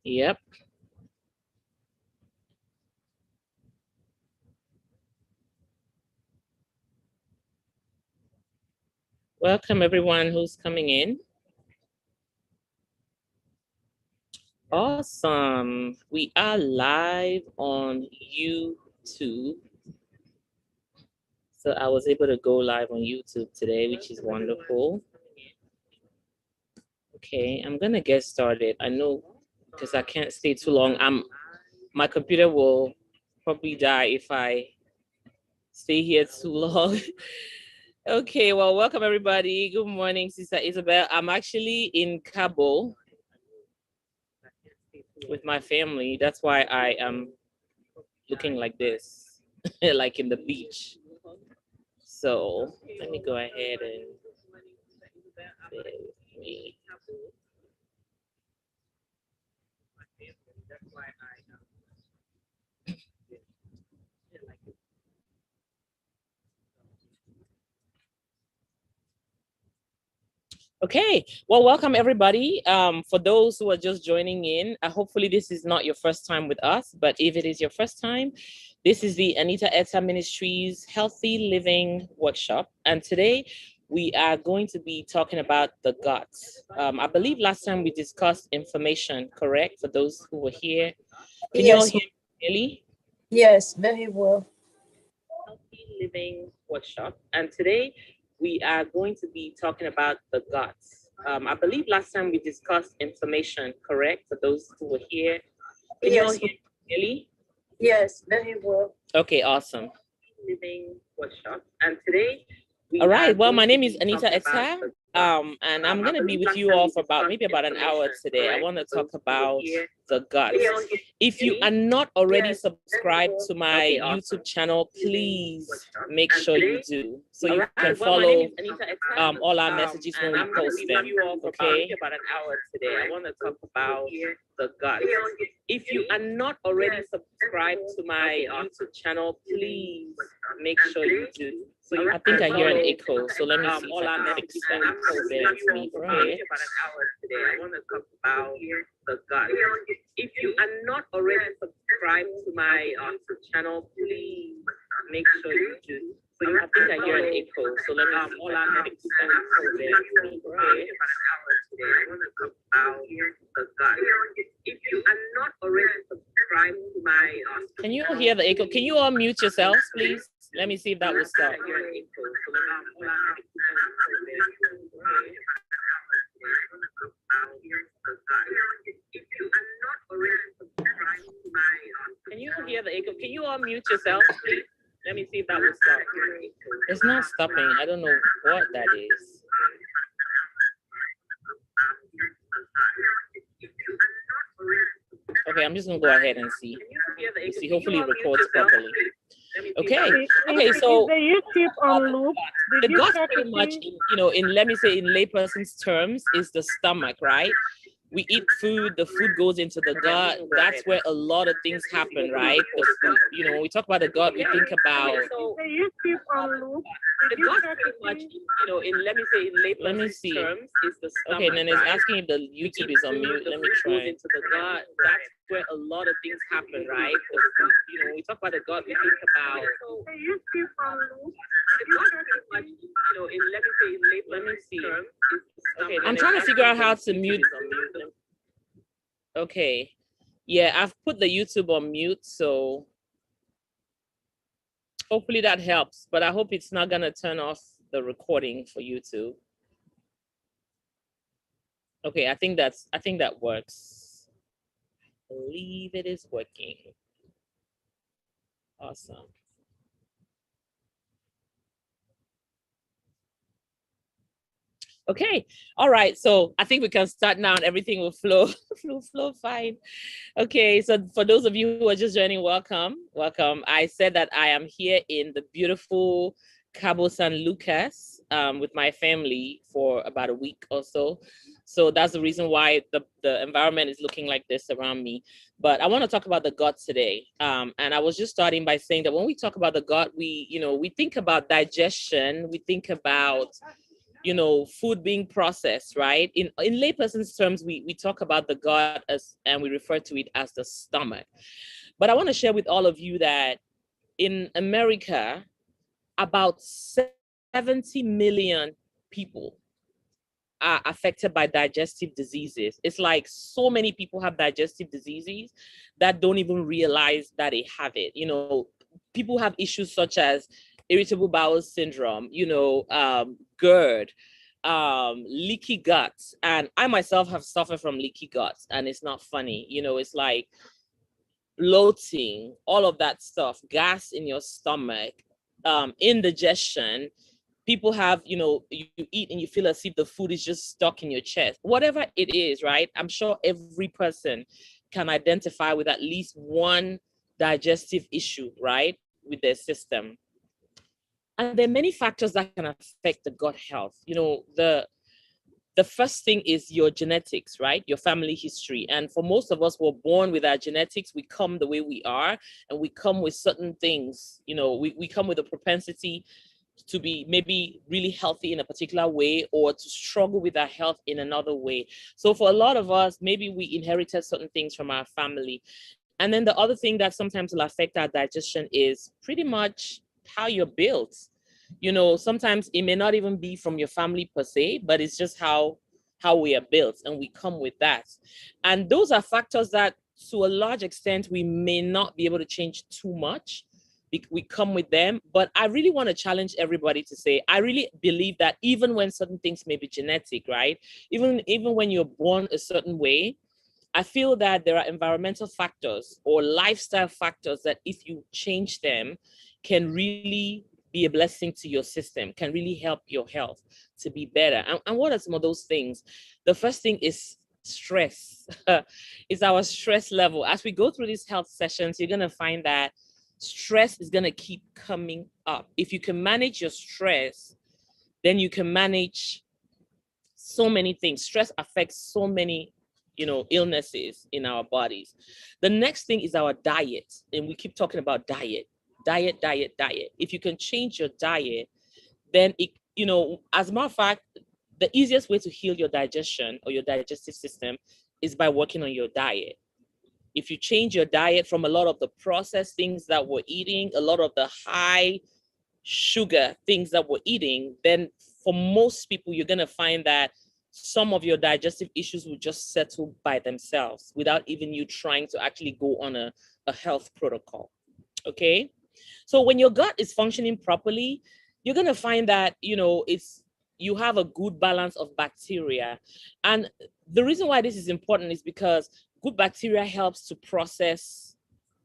Yep. Welcome everyone who's coming in. Awesome. We are live on YouTube. So I was able to go live on YouTube today, which is wonderful. Okay, I'm gonna get started. I know because I can't stay too long. My computer will probably die if I stay here too long. Okay, well, welcome everybody. Good morning, Sister Isabel. I'm actually in Cabo with my family. That's why I am looking like this, like in the beach. So let me go ahead and bear with me. Okay, well, welcome everybody. For those who are just joining in, hopefully this is not your first time with us, but if it is your first time, this is the Anita Etta Ministries Healthy Living Workshop. And today we are going to be talking about the gut. I believe last time we discussed inflammation, correct? For those who were here. Can you all hear me clearly? Yes, very well. Healthy Living Workshop. And today we are going to be talking about the gut. I believe last time we discussed inflammation, correct? For those who were here. Can you all hear me clearly? Yes, very well. Okay, awesome. Living Workshop. And today all right, well, my name is Anita Etta, and I'm going to be with you all for maybe about an hour today. I want to talk about the gut. If you are not already subscribed to my YouTube channel, please make sure you do, so you can follow all our messages when we post them. Okay, about an hour today. I want to talk about the gut. If you are not already subscribed to my YouTube channel, please make sure you do. So I think I hear an echo, so let me see if I can fix that. Bear with me for a minute. I want to talk about the gut. If you are not already subscribed to my YouTube channel, please make sure you do. So I think I hear an echo, so let me see if I can fix that. Bear with me for a minute. I want to talk about the gut. If you are not already subscribed to my can you all hear the echo? Can you all mute yourselves, please? Let me see if that will stop. Can you all hear the echo? Can you all mute yourselves, please? Let me see if that will stop. It's not stopping. I don't know what that is. Okay, I'm just gonna go ahead and see. See, hopefully it records properly. Okay. Okay. So the YouTube on loop. The gut, pretty much, in let me say in layperson's terms, is the stomach, right? We eat food, the food goes into the gut. That's where a lot of things happen, right? The food, when we talk about the gut, we think about the YouTube on loop. The gut, pretty much, in let me say in layperson's terms, is the stomach. Okay, and then it's asking if the YouTube is on mute. Let me try. Into the gut. That's where a lot of things happen, right? The food, when we talk about the gut, we think about the YouTube on loop. The gut, pretty much, in let me say in layperson's terms, is the stomach. Okay, I'm trying to figure out how to mute. Okay, yeah, I've put the YouTube on mute, so hopefully that helps, but I hope it's not gonna turn off the recording for YouTube. Okay, I think that works. I believe it is working. Awesome. Okay, all right, so I think we can start now and everything will flow fine. Okay, so for those of you who are just joining, welcome. I said that I am here in the beautiful Cabo San Lucas with my family for about a week or so. So that's the reason why the environment is looking like this around me. But I want to talk about the gut today. And I was just starting by saying that when we talk about the gut, we think about digestion, we think about food being processed, right? In layperson's terms, we talk about the gut as, and we refer to it as the stomach. But I want to share with all of you that in America, about 70 million people are affected by digestive diseases. It's like so many people have digestive diseases that don't even realize that they have it. People have issues such as irritable bowel syndrome, GERD, leaky guts. And I myself have suffered from leaky guts, and it's not funny. It's like bloating, all of that stuff, gas in your stomach, indigestion. People have, you eat and you feel as if the food is just stuck in your chest. Whatever it is, right? I'm sure every person can identify with at least one digestive issue, right, with their system. And there are many factors that can affect the gut health. The first thing is your genetics, right? Your family history. And for most of us, we're born with our genetics. We come the way we are, and we come with certain things. We come with a propensity to be maybe really healthy in a particular way, or to struggle with our health in another way. So for a lot of us, maybe we inherited certain things from our family. And then the other thing that sometimes will affect our digestion is pretty much how you're built. Sometimes it may not even be from your family per se, but it's just how we are built, and we come with that. And those are factors that to a large extent we may not be able to change too much. We come with them. But I really want to challenge everybody to say, I really believe that even when certain things may be genetic, right? Even when you're born a certain way, I feel that there are environmental factors or lifestyle factors that if you change them, can really be a blessing to your system, can really help your health to be better. And what are some of those things? The first thing is stress. It's our stress level. As we go through these health sessions, you're going to find that stress is going to keep coming up. If you can manage your stress, then you can manage so many things. Stress affects so many illnesses in our bodies. The next thing is our diet. And we keep talking about diet. If you can change your diet, then as a matter of fact, the easiest way to heal your digestion or your digestive system is by working on your diet. If you change your diet from a lot of the processed things that we're eating, a lot of the high sugar things that we're eating, then for most people, you're going to find that some of your digestive issues will just settle by themselves without even you trying to actually go on a health protocol. Okay. So when your gut is functioning properly, you're going to find that, you have a good balance of bacteria. And the reason why this is important is because good bacteria helps to process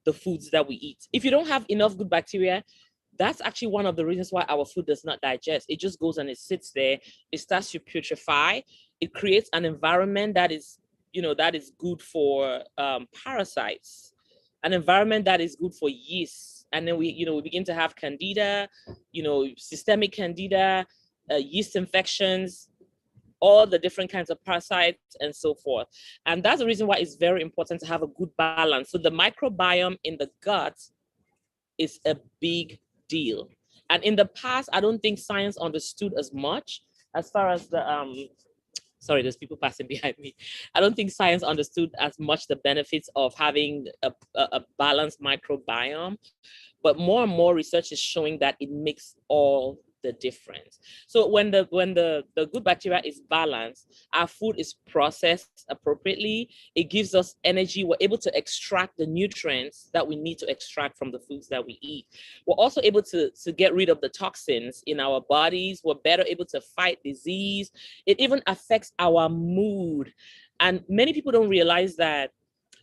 the foods that we eat. If you don't have enough good bacteria, that's actually one of the reasons why our food does not digest. It just goes and it sits there. It starts to putrefy. It creates an environment that is good for parasites, an environment that is good for yeast. And then we begin to have candida, systemic candida, yeast infections, all the different kinds of parasites and so forth. And that's the reason why it's very important to have a good balance. So the microbiome in the gut is a big deal. And in the past, I don't think science understood as much as far as the sorry, there's people passing behind me. I don't think science understood as much the benefits of having a balanced microbiome, but more and more research is showing that it makes all the difference. So when the good bacteria is balanced, our food is processed appropriately. It gives us energy. We're able to extract the nutrients that we need to extract from the foods that we eat. We're also able to get rid of the toxins in our bodies. We're better able to fight disease. It even affects our mood. And many people don't realize that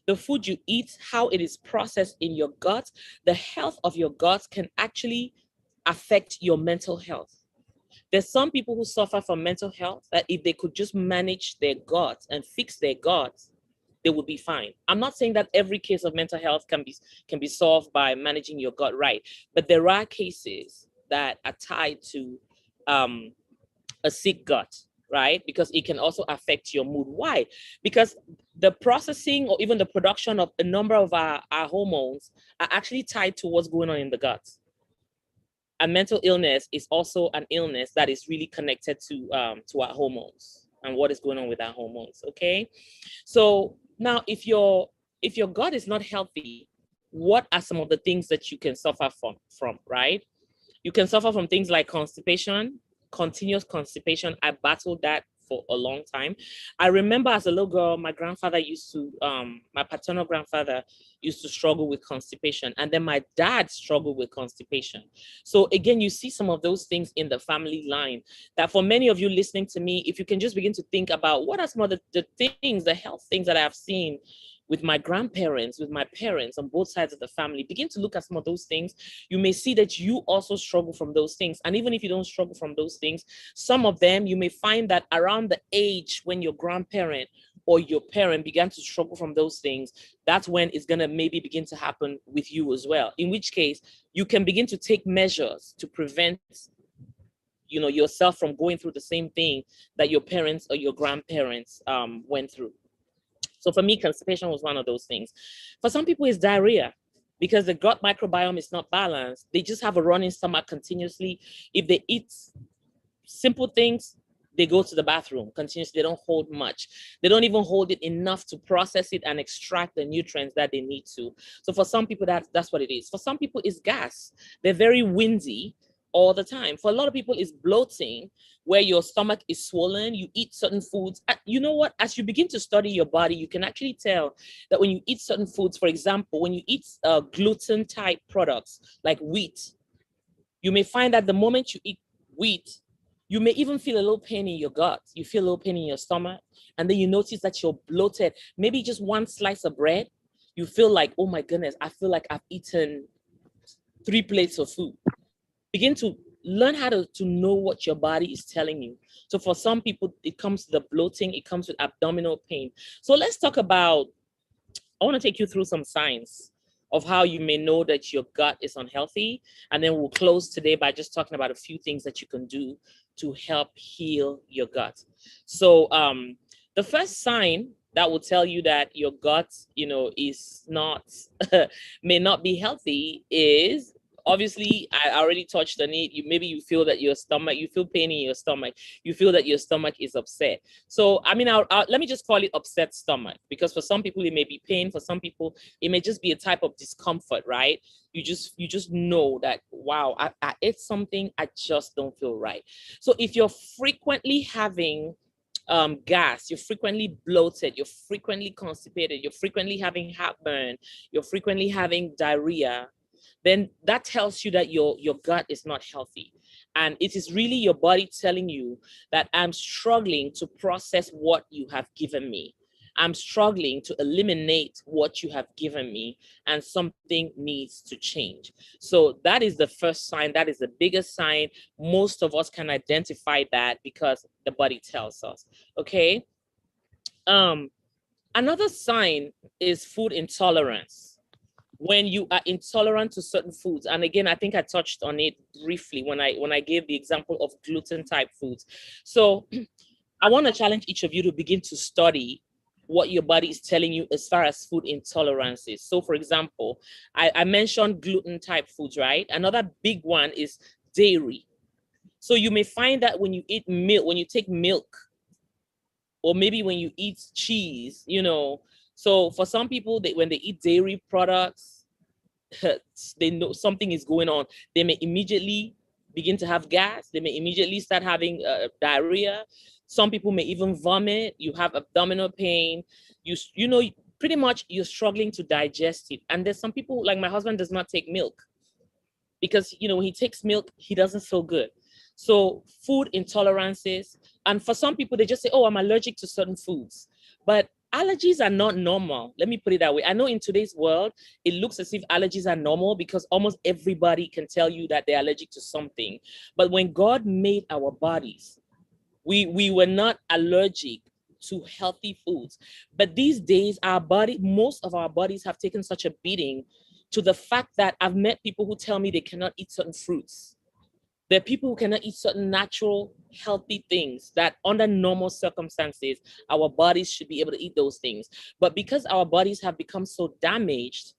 the food you eat, how it is processed in your gut, the health of your gut can actually affect your mental health. There's some people who suffer from mental health that if they could just manage their gut and fix their gut, they would be fine. I'm not saying that every case of mental health can be solved by managing your gut right, but there are cases that are tied to a sick gut, right? Because it can also affect your mood. Why? Because the processing or even the production of a number of our hormones are actually tied to what's going on in the gut. And mental illness is also an illness that is really connected to our hormones and what is going on with our hormones. Okay, so now if your gut is not healthy, what are some of the things that you can suffer from, right? You can suffer from things like constipation, continuous constipation. I battled that for a long time. I remember as a little girl, my grandfather used to, my paternal grandfather used to struggle with constipation. And then my dad struggled with constipation. So again, you see some of those things in the family line that for many of you listening to me, if you can just begin to think about what are some of the things, the health things that I've seen with my grandparents, with my parents on both sides of the family, begin to look at some of those things. You may see that you also struggle from those things. And even if you don't struggle from those things, some of them, you may find that around the age when your grandparent or your parent began to struggle from those things, that's when it's going to maybe begin to happen with you as well. In which case, you can begin to take measures to prevent yourself from going through the same thing that your parents or your grandparents went through. So for me, constipation was one of those things. For some people, it's diarrhea because the gut microbiome is not balanced. They just have a running stomach continuously. If they eat simple things, they go to the bathroom continuously. They don't hold much. They don't even hold it enough to process it and extract the nutrients that they need to. So for some people, that's what it is. For some people, it's gas. They're very windy all the time. For a lot of people, it's bloating, where your stomach is swollen. You eat certain foods. You know what? As you begin to study your body, you can actually tell that when you eat certain foods, for example, when you eat gluten type products like wheat, you may find that the moment you eat wheat, you may even feel a little pain in your gut. You feel a little pain in your stomach. And then you notice that you're bloated. Maybe just one slice of bread, you feel like, oh my goodness, I feel like I've eaten 3 plates of food. Begin to learn how to know what your body is telling you. So for some people, it comes to the bloating, it comes with abdominal pain. So let's talk about, I want to take you through some signs of how you may know that your gut is unhealthy. And then we'll close today by just talking about a few things that you can do to help heal your gut. So the first sign that will tell you that your gut, is not, may not be healthy is, obviously, I already touched on it. Maybe you feel that your stomach, you feel pain in your stomach. You feel that your stomach is upset. So, I mean, let me just call it upset stomach, because for some people it may be pain. For some people, it may just be a type of discomfort, right? You just know that, wow, I ate something, I just don't feel right. So if you're frequently having gas, you're frequently bloated, you're frequently constipated, you're frequently having heartburn, you're frequently having diarrhea, then that tells you that your gut is not healthy. And it is really your body telling you that I'm struggling to process what you have given me. I'm struggling to eliminate what you have given me, and something needs to change. So that is the first sign. That is the biggest sign. Most of us can identify that because the body tells us. Okay. Another sign is food intolerance. When you are intolerant to certain foods, and again, I think I touched on it briefly when I gave the example of gluten type foods. So I want to challenge each of you to begin to study what your body is telling you as far as food intolerances. So for example, I mentioned gluten type foods, right? Another big one is dairy. So you may find that when you eat milk, when you take milk, or maybe when you eat cheese, so for some people, when they eat dairy products, they know something is going on. They may immediately begin to have gas. They may immediately start having diarrhea. Some people may even vomit. You have abdominal pain. Pretty much you're struggling to digest it. And there's some people, like my husband, does not take milk because, when he takes milk, he doesn't feel good. So food intolerances. And for some people, they just say, oh, I'm allergic to certain foods. But allergies are not normal. Let me put it that way. I know in today's world, it looks as if allergies are normal because almost everybody can tell you that they're allergic to something. But when God made our bodies, we were not allergic to healthy foods. But these days, most of our bodies have taken such a beating to the fact that I've met people who tell me they cannot eat certain fruits. There are people who cannot eat certain natural, healthy things that under normal circumstances, our bodies should be able to eat those things. But because our bodies have become so damaged,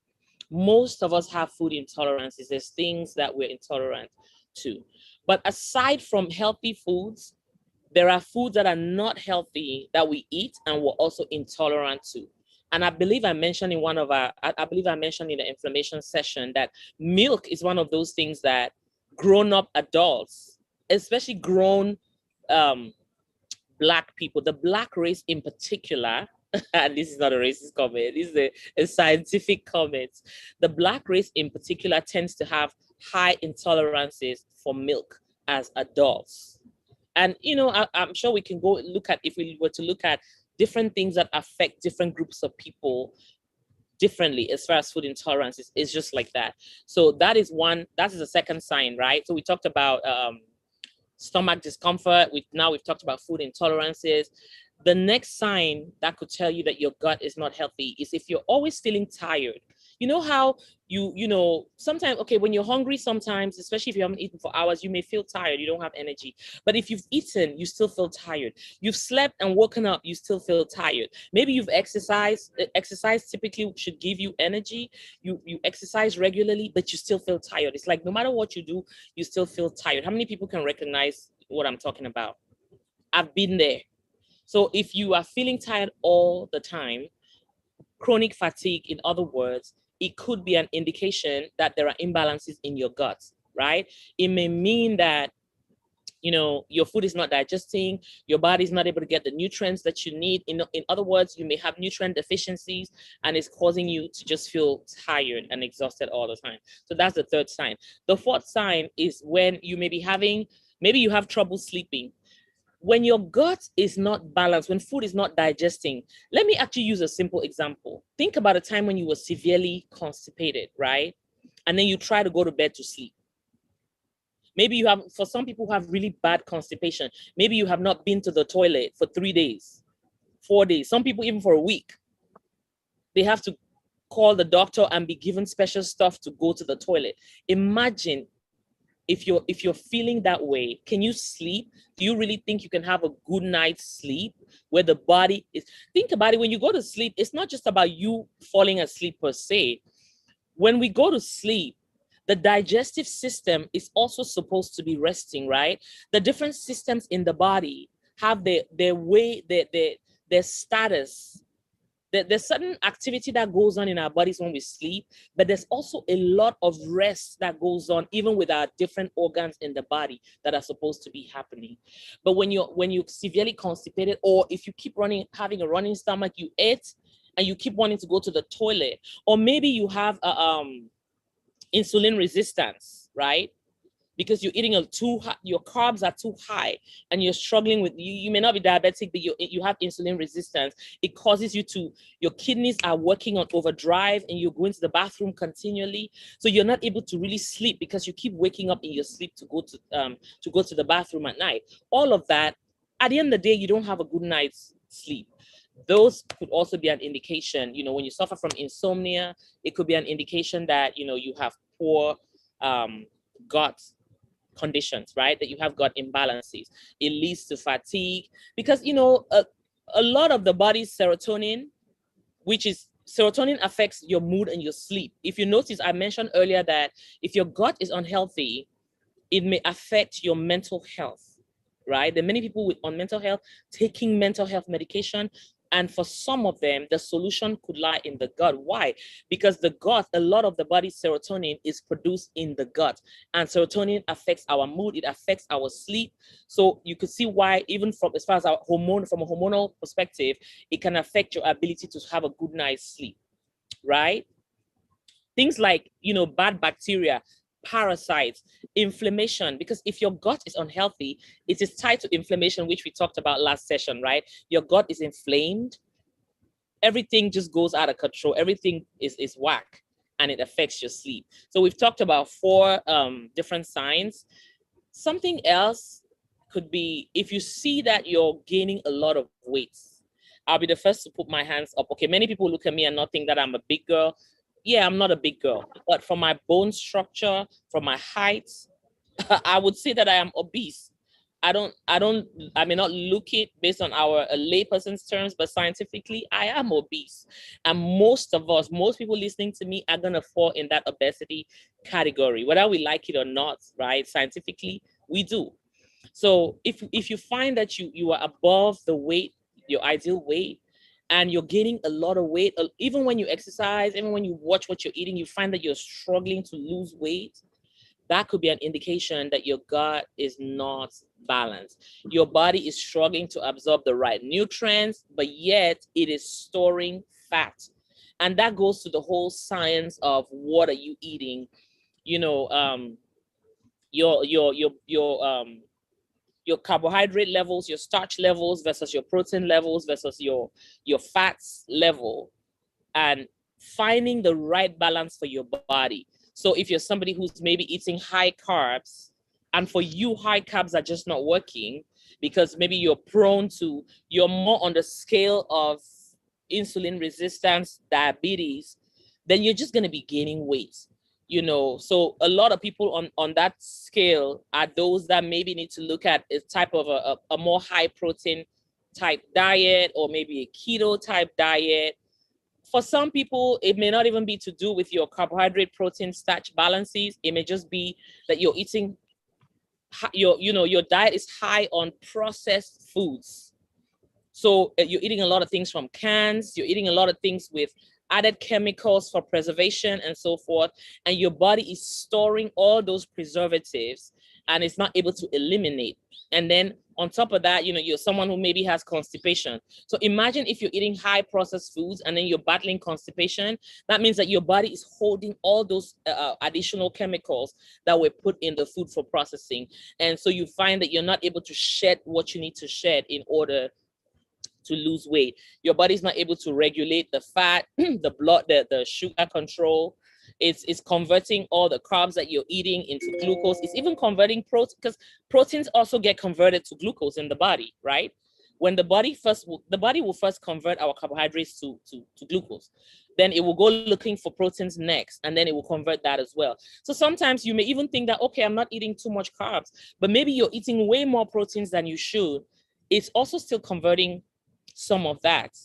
most of us have food intolerances. There's things that we're intolerant too. But aside from healthy foods, there are foods that are not healthy that we eat and we're also intolerant to. And I believe I mentioned in I believe I mentioned in the inflammation session that milk is one of those things that grown-up adults, especially grown Black people, the Black race in particular, and this is not a racist comment, this is a scientific comment. The Black race in particular tends to have high intolerances for milk as adults. And, you know, I'm sure we can go look at, if we were to look at different things that affect different groups of people differently as far as food intolerance is just like that. So that is a second sign, right? So we talked about stomach discomfort. We've talked about food intolerances. The next sign that could tell you that your gut is not healthy is if you're always feeling tired. You know how you know, sometimes, okay, when you're hungry, sometimes, especially if you haven't eaten for hours, you may feel tired, you don't have energy. But if you've eaten, you still feel tired. You've slept and woken up, you still feel tired. Maybe you've exercised. Exercise typically should give you energy. You exercise regularly, but you still feel tired. It's like no matter what you do, you still feel tired. How many people can recognize what I'm talking about? I've been there. So if you are feeling tired all the time, chronic fatigue, in other words, it could be an indication that there are imbalances in your gut, right? It may mean that, you know, your food is not digesting, your body is not able to get the nutrients that you need. In other words, you may have nutrient deficiencies and it's causing you to just feel tired and exhausted all the time. So that's the third sign. The fourth sign is when you may be maybe you have trouble sleeping. When your gut is not balanced, when food is not digesting, let me actually use a simple example. Think about a time when you were severely constipated, right? And then you try to go to bed to sleep. Maybe you have, for some people who have really bad constipation, maybe you have not been to the toilet for 3 days, 4 days, some people even for a week. They have to call the doctor and be given special stuff to go to the toilet. Imagine if you're feeling that way, can you sleep? Do you really think you can have a good night's sleep where the body is? Think about it. When you go to sleep, it's not just about you falling asleep per se. When we go to sleep, the digestive system is also supposed to be resting, right? The different systems in the body have their way, their status. There's certain activity that goes on in our bodies when we sleep, but there's also a lot of rest that goes on even with our different organs in the body that are supposed to be happening. But when you're severely constipated, or if you keep having a running stomach, you ate and you keep wanting to go to the toilet, or maybe you have insulin resistance, right? Because you're eating your carbs are too high and you're struggling with, you may not be diabetic, but you have insulin resistance. It causes your kidneys are working on overdrive and you're going to the bathroom continually. So you're not able to really sleep because you keep waking up in your sleep to go to the bathroom at night. All of that, at the end of the day, you don't have a good night's sleep. Those could also be an indication, you know, when you suffer from insomnia, it could be an indication that, you know, you have poor gut conditions, right? That you have gut imbalances. It leads to fatigue because, you know, a lot of the body's serotonin, serotonin affects your mood and your sleep. If you notice, I mentioned earlier that if your gut is unhealthy, it may affect your mental health, right? There are many people on mental health taking mental health medication. And for some of them, the solution could lie in the gut. Why? Because the gut, a lot of the body's serotonin is produced in the gut. And serotonin affects our mood, it affects our sleep. So you could see why, even from as far as from a hormonal perspective, it can affect your ability to have a good night's sleep, right? Things like, you know, bad bacteria, parasites, inflammation, because if your gut is unhealthy, it is tied to inflammation, which we talked about last session, right? Your gut is inflamed, everything just goes out of control, everything is whack, and it affects your sleep. So we've talked about 4 different signs. Something else could be if you see that you're gaining a lot of weight. I'll be the first to put my hands up. Okay, many people look at me and not think that I'm a big girl. Yeah, I'm not a big girl, but from my bone structure, from my height, I would say that I am obese. I may not look it based on our layperson's terms, but scientifically, I am obese. And most people listening to me are going to fall in that obesity category, whether we like it or not, right? Scientifically, we do. So if you find that you are above the weight, your ideal weight, and you're gaining a lot of weight, even when you exercise, even when you watch what you're eating, you find that you're struggling to lose weight, that could be an indication that your gut is not balanced. Your body is struggling to absorb the right nutrients, but yet it is storing fat. And that goes to the whole science of what are you eating, you know, your carbohydrate levels, your starch levels versus your protein levels versus your fats level, and finding the right balance for your body. So if you're somebody who's maybe eating high carbs, and for you, high carbs are just not working because maybe you're more on the scale of insulin resistance, diabetes, then you're just going to be gaining weight. So a lot of people on that scale are those that maybe need to look at a type of a more high protein type diet, or maybe a keto type diet. For some people, it may not even be to do with your carbohydrate, protein, starch balances. It may just be that you're eating, your diet is high on processed foods. So you're eating a lot of things from cans, you're eating a lot of things with added chemicals for preservation and so forth. And your body is storing all those preservatives and it's not able to eliminate. And then on top of that, you're someone who maybe has constipation. So imagine if you're eating high processed foods and then you're battling constipation. That means that your body is holding all those additional chemicals that were put in the food for processing. And so you find that you're not able to shed what you need to shed in order to lose weight. Your body's not able to regulate the fat, the blood, the sugar control. It's converting all the carbs that you're eating into glucose. It's even converting protein, because proteins also get converted to glucose in the body, right? When the body will first convert our carbohydrates to glucose. Then it will go looking for proteins next, and then it will convert that as well. So sometimes you may even think that, okay, I'm not eating too much carbs, but maybe you're eating way more proteins than you should. It's also still converting some of that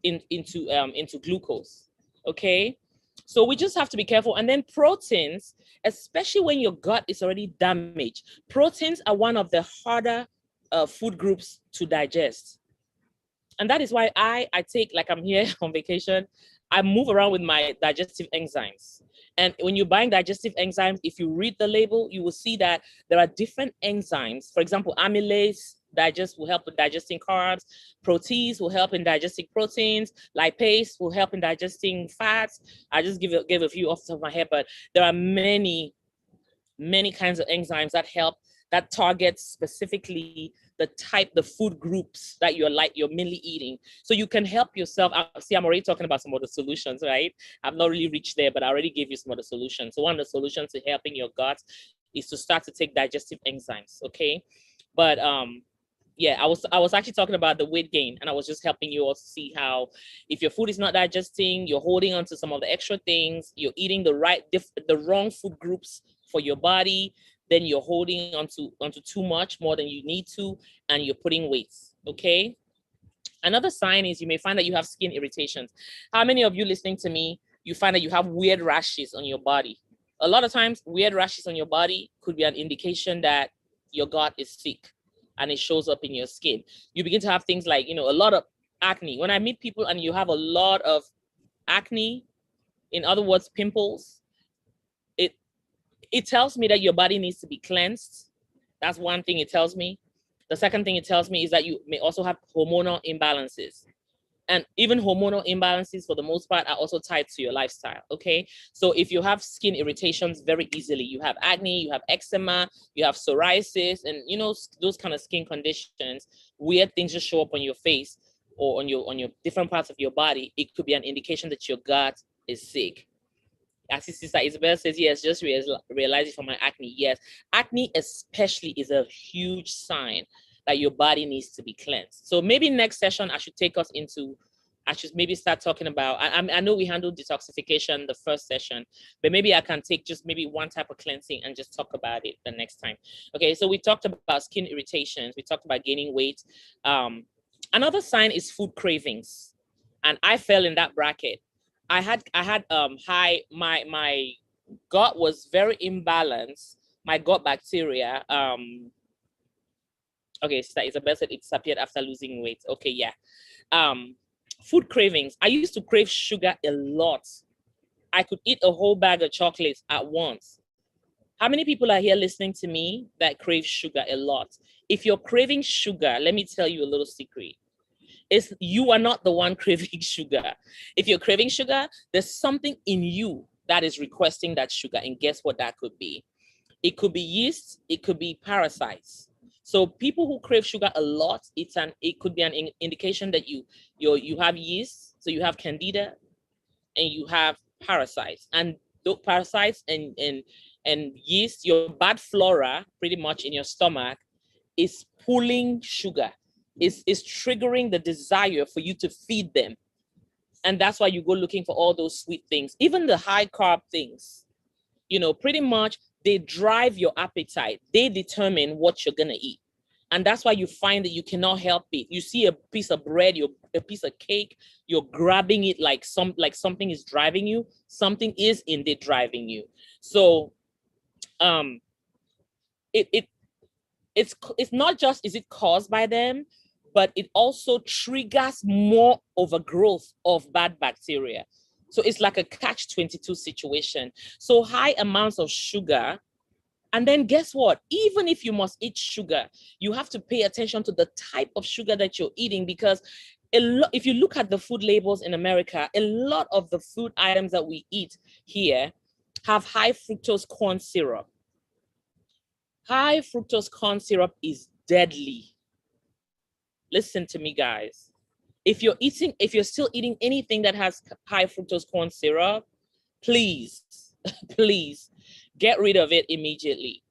into glucose. Okay, so we just have to be careful. And then proteins, especially when your gut is already damaged, proteins are one of the harder food groups to digest. And that is why I take, like, I'm here on vacation, I move around with my digestive enzymes. And when you're buying digestive enzymes, if you read the label, you will see that there are different enzymes. For example, amylase will help with digesting carbs. Protease will help in digesting proteins. Lipase will help in digesting fats. I just give a few off the top of my head, but there are many kinds of enzymes that target specifically the food groups that you're mainly eating. So you can help yourself. See, I'm already talking about some of the solutions, right? I've not really reached there, but I already gave you some of the solutions. So one of the solutions to helping your gut is to start to take digestive enzymes, okay? But yeah, I was actually talking about the weight gain, and I was just helping you all see how if your food is not digesting, you're holding on to some of the extra things, you're eating the wrong food groups for your body, then you're holding onto too much, more than you need to, and you're putting weight, okay? Another sign is you may find that you have skin irritations. How many of you listening to me, you find that you have weird rashes on your body? A lot of times, weird rashes on your body could be an indication that your gut is sick, and it shows up in your skin. You begin to have things like, a lot of acne. When I meet people and you have a lot of acne, in other words, pimples, it tells me that your body needs to be cleansed. That's one thing it tells me. The second thing it tells me is that you may also have hormonal imbalances. And even hormonal imbalances, for the most part, are also tied to your lifestyle, okay? So if you have skin irritations very easily, you have acne, you have eczema, you have psoriasis, and those kind of skin conditions, weird things just show up on your face or on your different parts of your body, it could be an indication that your gut is sick. As Sister Isabel says, yes, just realize it from my acne. Yes, acne especially is a huge sign that your body needs to be cleansed. So maybe next session, I should take us into I should maybe start talking about, I know we handled detoxification the first session, but maybe I can take just maybe one type of cleansing and just talk about it the next time. Okay, so we talked about skin irritations. We talked about gaining weight. Another sign is food cravings. And I fell in that bracket. I had my gut was very imbalanced. My gut bacteria, okay, so Isabel said it disappeared after losing weight. Okay, yeah. Food cravings. I used to crave sugar a lot. I could eat a whole bag of chocolates at once. How many people are here listening to me that crave sugar a lot? If you're craving sugar, let me tell you a little secret. You are not the one craving sugar. If you're craving sugar, there's something in you that is requesting that sugar. And guess what that could be? It could be yeast, it could be parasites. So people who crave sugar a lot, it could be an indication that you have yeast, so you have candida, and you have parasites. And those parasites and yeast, your bad flora, pretty much in your stomach, is pulling sugar. Is triggering the desire for you to feed them. And that's why you go looking for all those sweet things, even the high carb things. You know, pretty much they drive your appetite. They determine what you're gonna eat. And that's why you find that you cannot help it. You see a piece of bread, a piece of cake, you're grabbing it like something is driving you. Something is indeed driving you. So it's not just is it caused by them, but it also triggers more overgrowth of bad bacteria. So it's like a catch-22 situation. So high amounts of sugar. And then guess what? Even if you must eat sugar, you have to pay attention to the type of sugar that you're eating, because if you look at the food labels in America, a lot of the food items that we eat here have high fructose corn syrup. High fructose corn syrup is deadly. Listen to me, guys. If you're still eating anything that has high fructose corn syrup, please, please get rid of it immediately.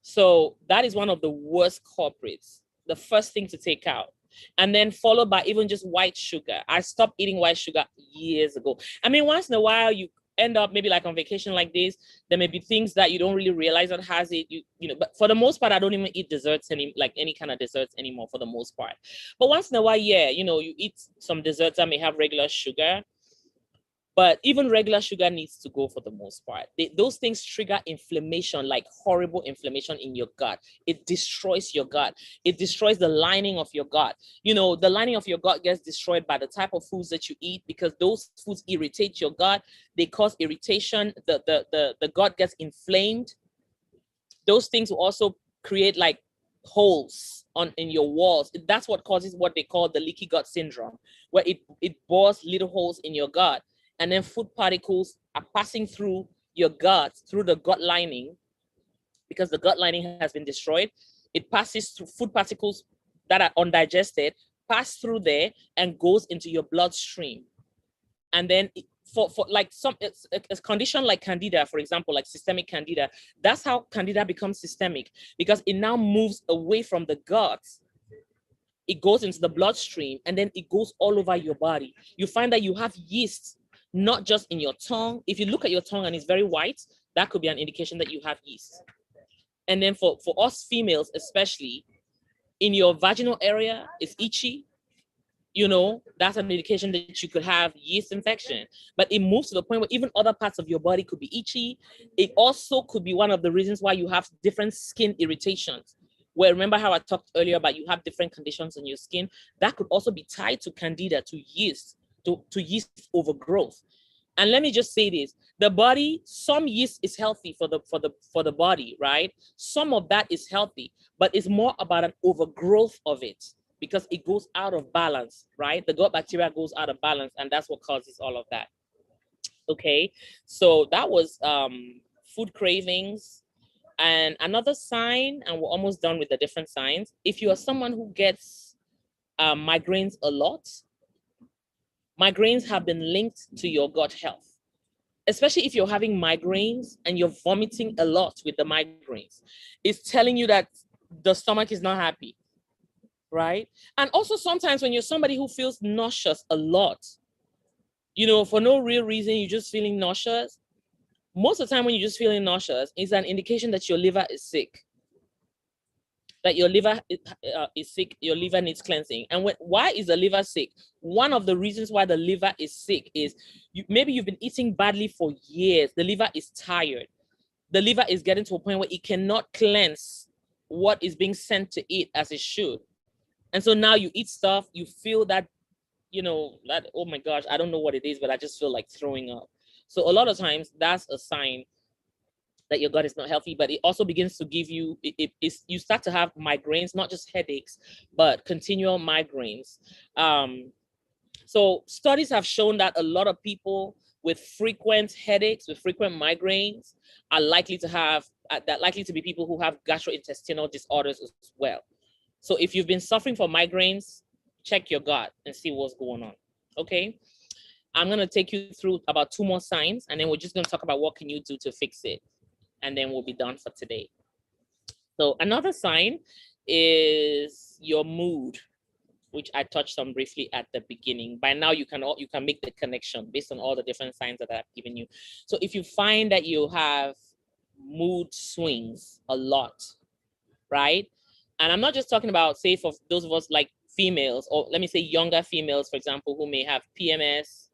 So that is one of the worst culprits, the first thing to take out. And then followed by even just white sugar. I stopped eating white sugar years ago. I mean, once in a while you end up maybe like on vacation like this, there may be things that you don't really realize that has it, you know, but for the most part, I don't even eat desserts any kind of desserts anymore for the most part. But once in a while, yeah, you know, you eat some desserts that may have regular sugar, but even regular sugar needs to go for the most part. Those things trigger inflammation, like horrible inflammation in your gut. It destroys your gut. It destroys the lining of your gut. You know, the lining of your gut gets destroyed by the type of foods that you eat, because those foods irritate your gut. They cause irritation. The gut gets inflamed. Those things will also create like holes in your walls. That's what causes what they call the leaky gut syndrome, where it bores little holes in your gut. And then food particles are passing through your gut, through the gut lining, because the gut lining has been destroyed. It passes through food particles that are undigested, pass through there and goes into your bloodstream. And then for like it's a condition like candida, for example, like systemic candida, that's how candida becomes systemic, because it now moves away from the gut. It goes into the bloodstream, and then it goes all over your body. You find that you have yeast, not just in your tongue. If you look at your tongue and it's very white, that could be an indication that you have yeast. And then for us females, especially, in your vaginal area, it's itchy. You know, that's an indication that you could have yeast infection. But it moves to the point where even other parts of your body could be itchy. It also could be one of the reasons why you have different skin irritations. Well, remember how I talked earlier about you have different conditions in your skin? That could also be tied to candida, to yeast, to yeast overgrowth. And let me just say this: the body, some yeast is healthy for the body, right? Some of that is healthy, but it's more about an overgrowth of it, because it goes out of balance, right? The gut bacteria goes out of balance, and that's what causes all of that. Okay, so that was food cravings. And another sign, and we're almost done with the different signs. If you are someone who gets migraines a lot, migraines have been linked to your gut health, especially if you're having migraines and you're vomiting a lot with the migraines. It's telling you that the stomach is not happy. right? And also sometimes when you're somebody who feels nauseous a lot, you know, for no real reason, you're just feeling nauseous. Most of the time when you're just feeling nauseous, it's an indication that your liver is sick. That your liver is sick, your liver needs cleansing. And why is the liver sick? One of the reasons why the liver is sick is maybe you've been eating badly for years. The liver is tired. The liver is getting to a point where it cannot cleanse what is being sent to it as it should. And so now you eat stuff, you feel that, you know, that, oh my gosh, I don't know what it is, but I just feel like throwing up. So a lot of times that's a sign that your gut is not healthy, but it also begins to give you, you start to have migraines, not just headaches, but continual migraines. So studies have shown that a lot of people with frequent headaches, with frequent migraines, are likely to have, likely to be people who have gastrointestinal disorders as well. So if you've been suffering from migraines, check your gut and see what's going on, okay? I'm gonna take you through about 2 more signs, and then we're just gonna talk about what can you do to fix it. And then we'll be done for today. So another sign is your mood, which I touched on briefly at the beginning. By now, you can make the connection based on all the different signs that I've given you. So if you find that you have mood swings a lot, right? And I'm not just talking about, say, for those of us like females, or let me say younger females, for example, who may have PMS,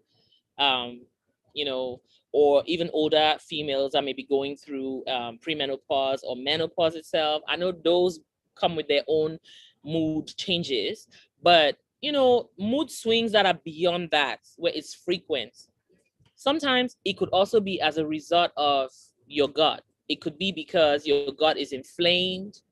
you know, or even older females that may be going through premenopause or menopause itself. I know those come with their own mood changes, but you know, mood swings that are beyond that, where it's frequent. Sometimes it could also be as a result of your gut. It could be because your gut is inflamed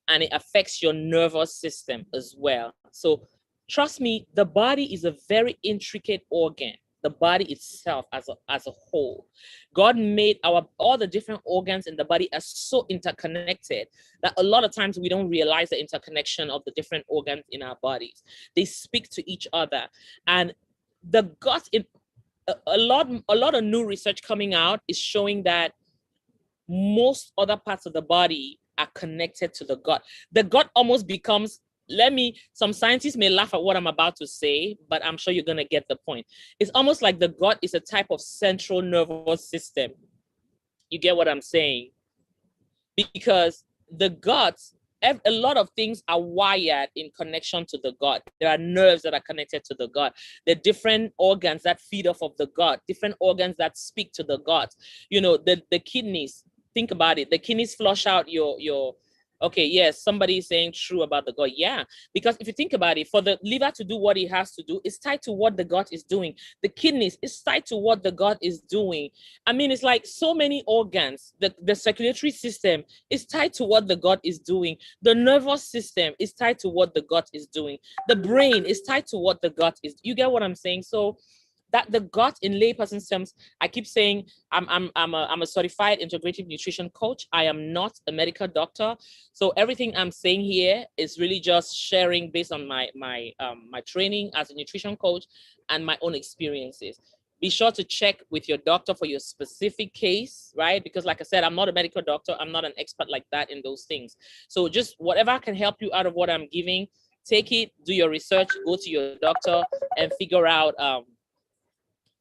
and it affects your nervous system as well. So trust me, the body is a very intricate organ. The body itself as a whole. God made all the different organs in the body are so interconnected that a lot of times we don't realize the interconnection of the different organs in our bodies. They speak to each other. And the gut, a lot of new research coming out is showing that most other parts of the body are connected to the gut. The gut almost becomes, some scientists may laugh at what I'm about to say, but I'm sure you're going to get the point. It's almost like the gut is a type of central nervous system. You get what I'm saying? Because the gut, a lot of things are wired in connection to the gut. There are nerves that are connected to the gut. There are different organs that feed off of the gut, different organs that speak to the gut. You know, the kidneys, think about it. The kidneys flush out your okay, yes, somebody is saying true about the gut. Yeah, because if you think about it, for the liver to do what it has to do, it's tied to what the gut is doing. The kidneys is tied to what the gut is doing. I mean, it's like so many organs. The circulatory system is tied to what the gut is doing. The nervous system is tied to what the gut is doing. The brain is tied to what the gut is. You get what I'm saying? So that the gut, in layperson terms, I keep saying I'm a certified integrative nutrition coach. I am not a medical doctor, so everything I'm saying here is really just sharing based on my training as a nutrition coach and my own experiences. Be sure to check with your doctor for your specific case, right? Because like I said, I'm not a medical doctor. I'm not an expert like that in those things. So just whatever can help you out of what I'm giving, take it, do your research, go to your doctor and figure out,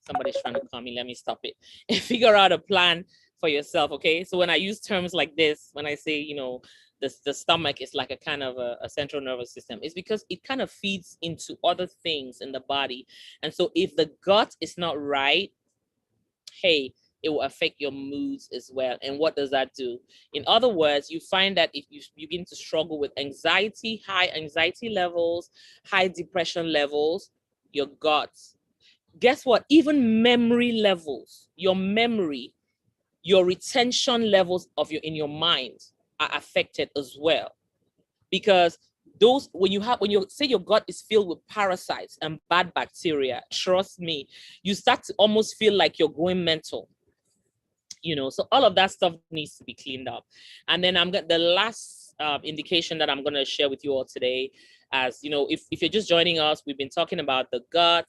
somebody's trying to call me, let me stop it, and figure out a plan for yourself, okay? So when I use terms like this, when I say, you know, the stomach is like a kind of a central nervous system, it's because it kind of feeds into other things in the body. And so if the gut is not right, hey, it will affect your moods as well. And what does that do? In other words, you find that if you begin to struggle with anxiety, high anxiety levels, high depression levels, your gut, guess what? Even memory levels, your memory, your retention levels of in your mind are affected as well. Because those, when you say your gut is filled with parasites and bad bacteria, trust me, you start to almost feel like you're going mental. You know, so all of that stuff needs to be cleaned up. And then the last indication that I'm going to share with you all today, as you know, if you're just joining us, we've been talking about the gut,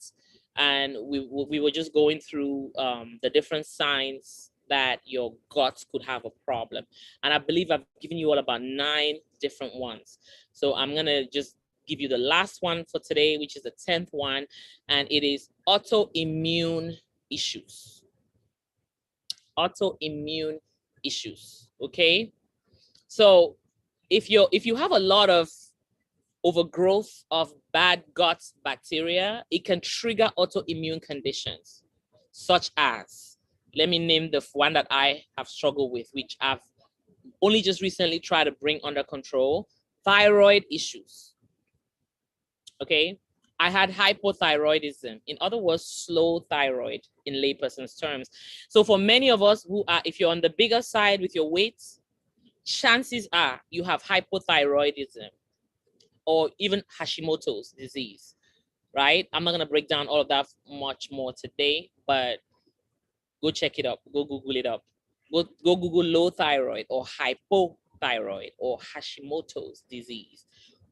and we were just going through the different signs that your gut could have a problem. And I believe I've given you all about 9 different ones. So I'm going to just give you the last one for today, which is the 10th one, and it is autoimmune issues. Autoimmune issues, okay? So if you have a lot of overgrowth of bad gut bacteria, it can trigger autoimmune conditions, such as, let me name the one that I have struggled with, which I've only just recently tried to bring under control: thyroid issues. Okay, I had hypothyroidism, in other words, slow thyroid in layperson's terms. So for many of us who are, if you're on the bigger side with your weight, chances are you have hypothyroidism or even Hashimoto's disease, right? I'm not going to break down all of that much more today, but go check it up. Go Google it up. Go Google low thyroid or hypothyroid or Hashimoto's disease.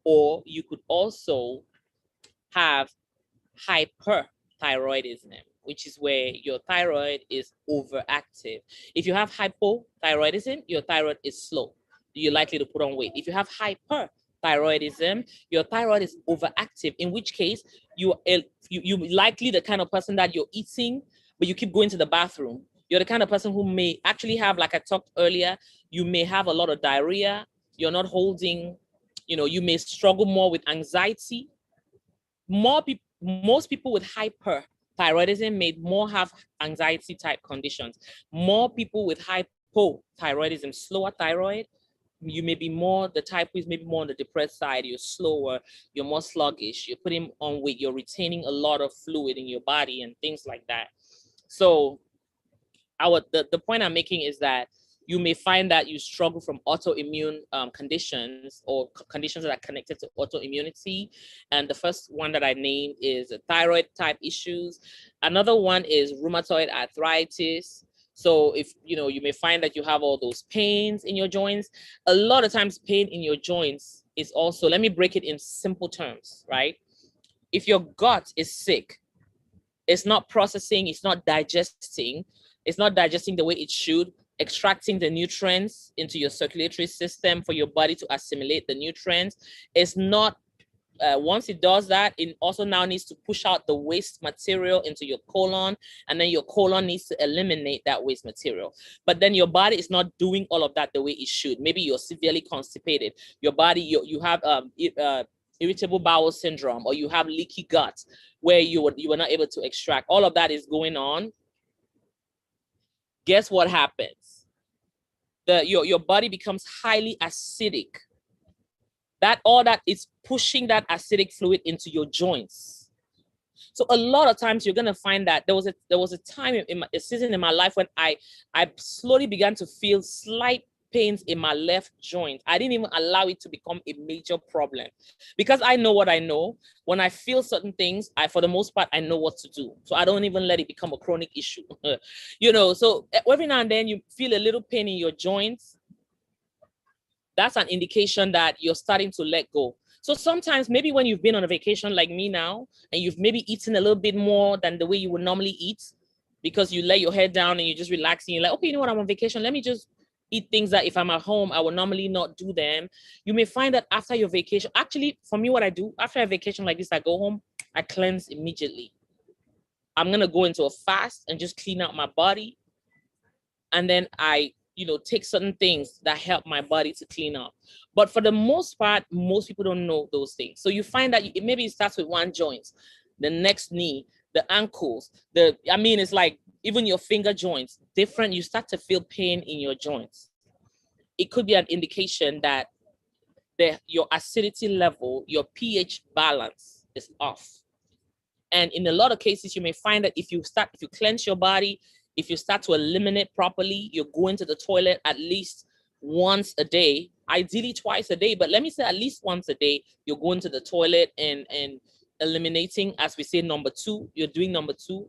Or you could also have hyperthyroidism, which is where your thyroid is overactive. If you have hypothyroidism, your thyroid is slow. You're likely to put on weight. If you have hyperthyroidism, your thyroid is overactive, in which case you're likely the kind of person that you're eating, but you keep going to the bathroom. You're the kind of person who may actually have, like I talked earlier, you may have a lot of diarrhea. You're not holding, you may struggle more with anxiety. Most people with hyperthyroidism may more have anxiety type conditions. More people with hypothyroidism, slower thyroid, you may be more the type who is maybe more on the depressed side. You're slower, you're more sluggish, you're putting on weight, you're retaining a lot of fluid in your body and things like that. So the point I'm making is that you may find that you struggle from autoimmune conditions or conditions that are connected to autoimmunity. And the first one that I named is thyroid type issues. Another one is rheumatoid arthritis. So if, you may find that you have all those pains in your joints. A lot of times pain in your joints is also, let me break it in simple terms, right? If your gut is sick, it's not processing, it's not digesting the way it should, extracting the nutrients into your circulatory system for your body to assimilate the nutrients. It's not, once it does that, it also now needs to push out the waste material into your colon, and then your colon needs to eliminate that waste material. But then your body is not doing all of that the way it should. Maybe you're severely constipated. Your body, you have irritable bowel syndrome, or you have leaky gut where you were not able to extract. All of that is going on. Guess what happens? Your body becomes highly acidic. All that is pushing that acidic fluid into your joints. So a lot of times you're gonna find that there was a time a season in my life when I slowly began to feel slight pains in my left joint. I didn't even allow it to become a major problem, because I know what I know. When I feel certain things, for the most part, I know what to do. So I don't even let it become a chronic issue. So every now and then you feel a little pain in your joints. That's an indication that you're starting to let go. So sometimes maybe when you've been on a vacation like me now, and you've maybe eaten a little bit more than the way you would normally eat, because you lay your head down and you're just relaxing, you're like, okay, you know what, I'm on vacation, let me just eat things that if I'm at home, I would normally not do them. You may find that after your vacation, actually, for me, what I do after a vacation like this, I go home, I cleanse immediately. I'm going to go into a fast and just clean out my body. And then I, take certain things that help my body to clean up. But for the most part, most people don't know those things. So you find that maybe it starts with one joint, the next knee, the ankles, it's like even your finger joints, different. You start to feel pain in your joints. It could be an indication that your acidity level, your pH balance is off. And in a lot of cases, you may find that if you cleanse your body, if you start to eliminate properly, you're going to the toilet at least once a day, ideally twice a day, but let me say at least once a day, you're going to the toilet and eliminating, as we say, number two, you're doing number two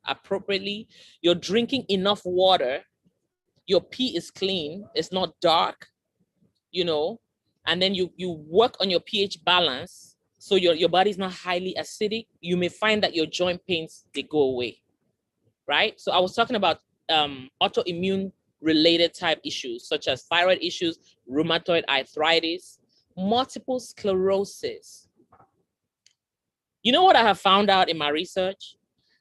appropriately. You're drinking enough water. Your pee is clean. It's not dark, and then you work on your pH balance. So your body's not highly acidic. You may find that your joint pains, they go away. Right? So I was talking about autoimmune related type issues, such as thyroid issues, rheumatoid arthritis, multiple sclerosis. You know what I have found out in my research?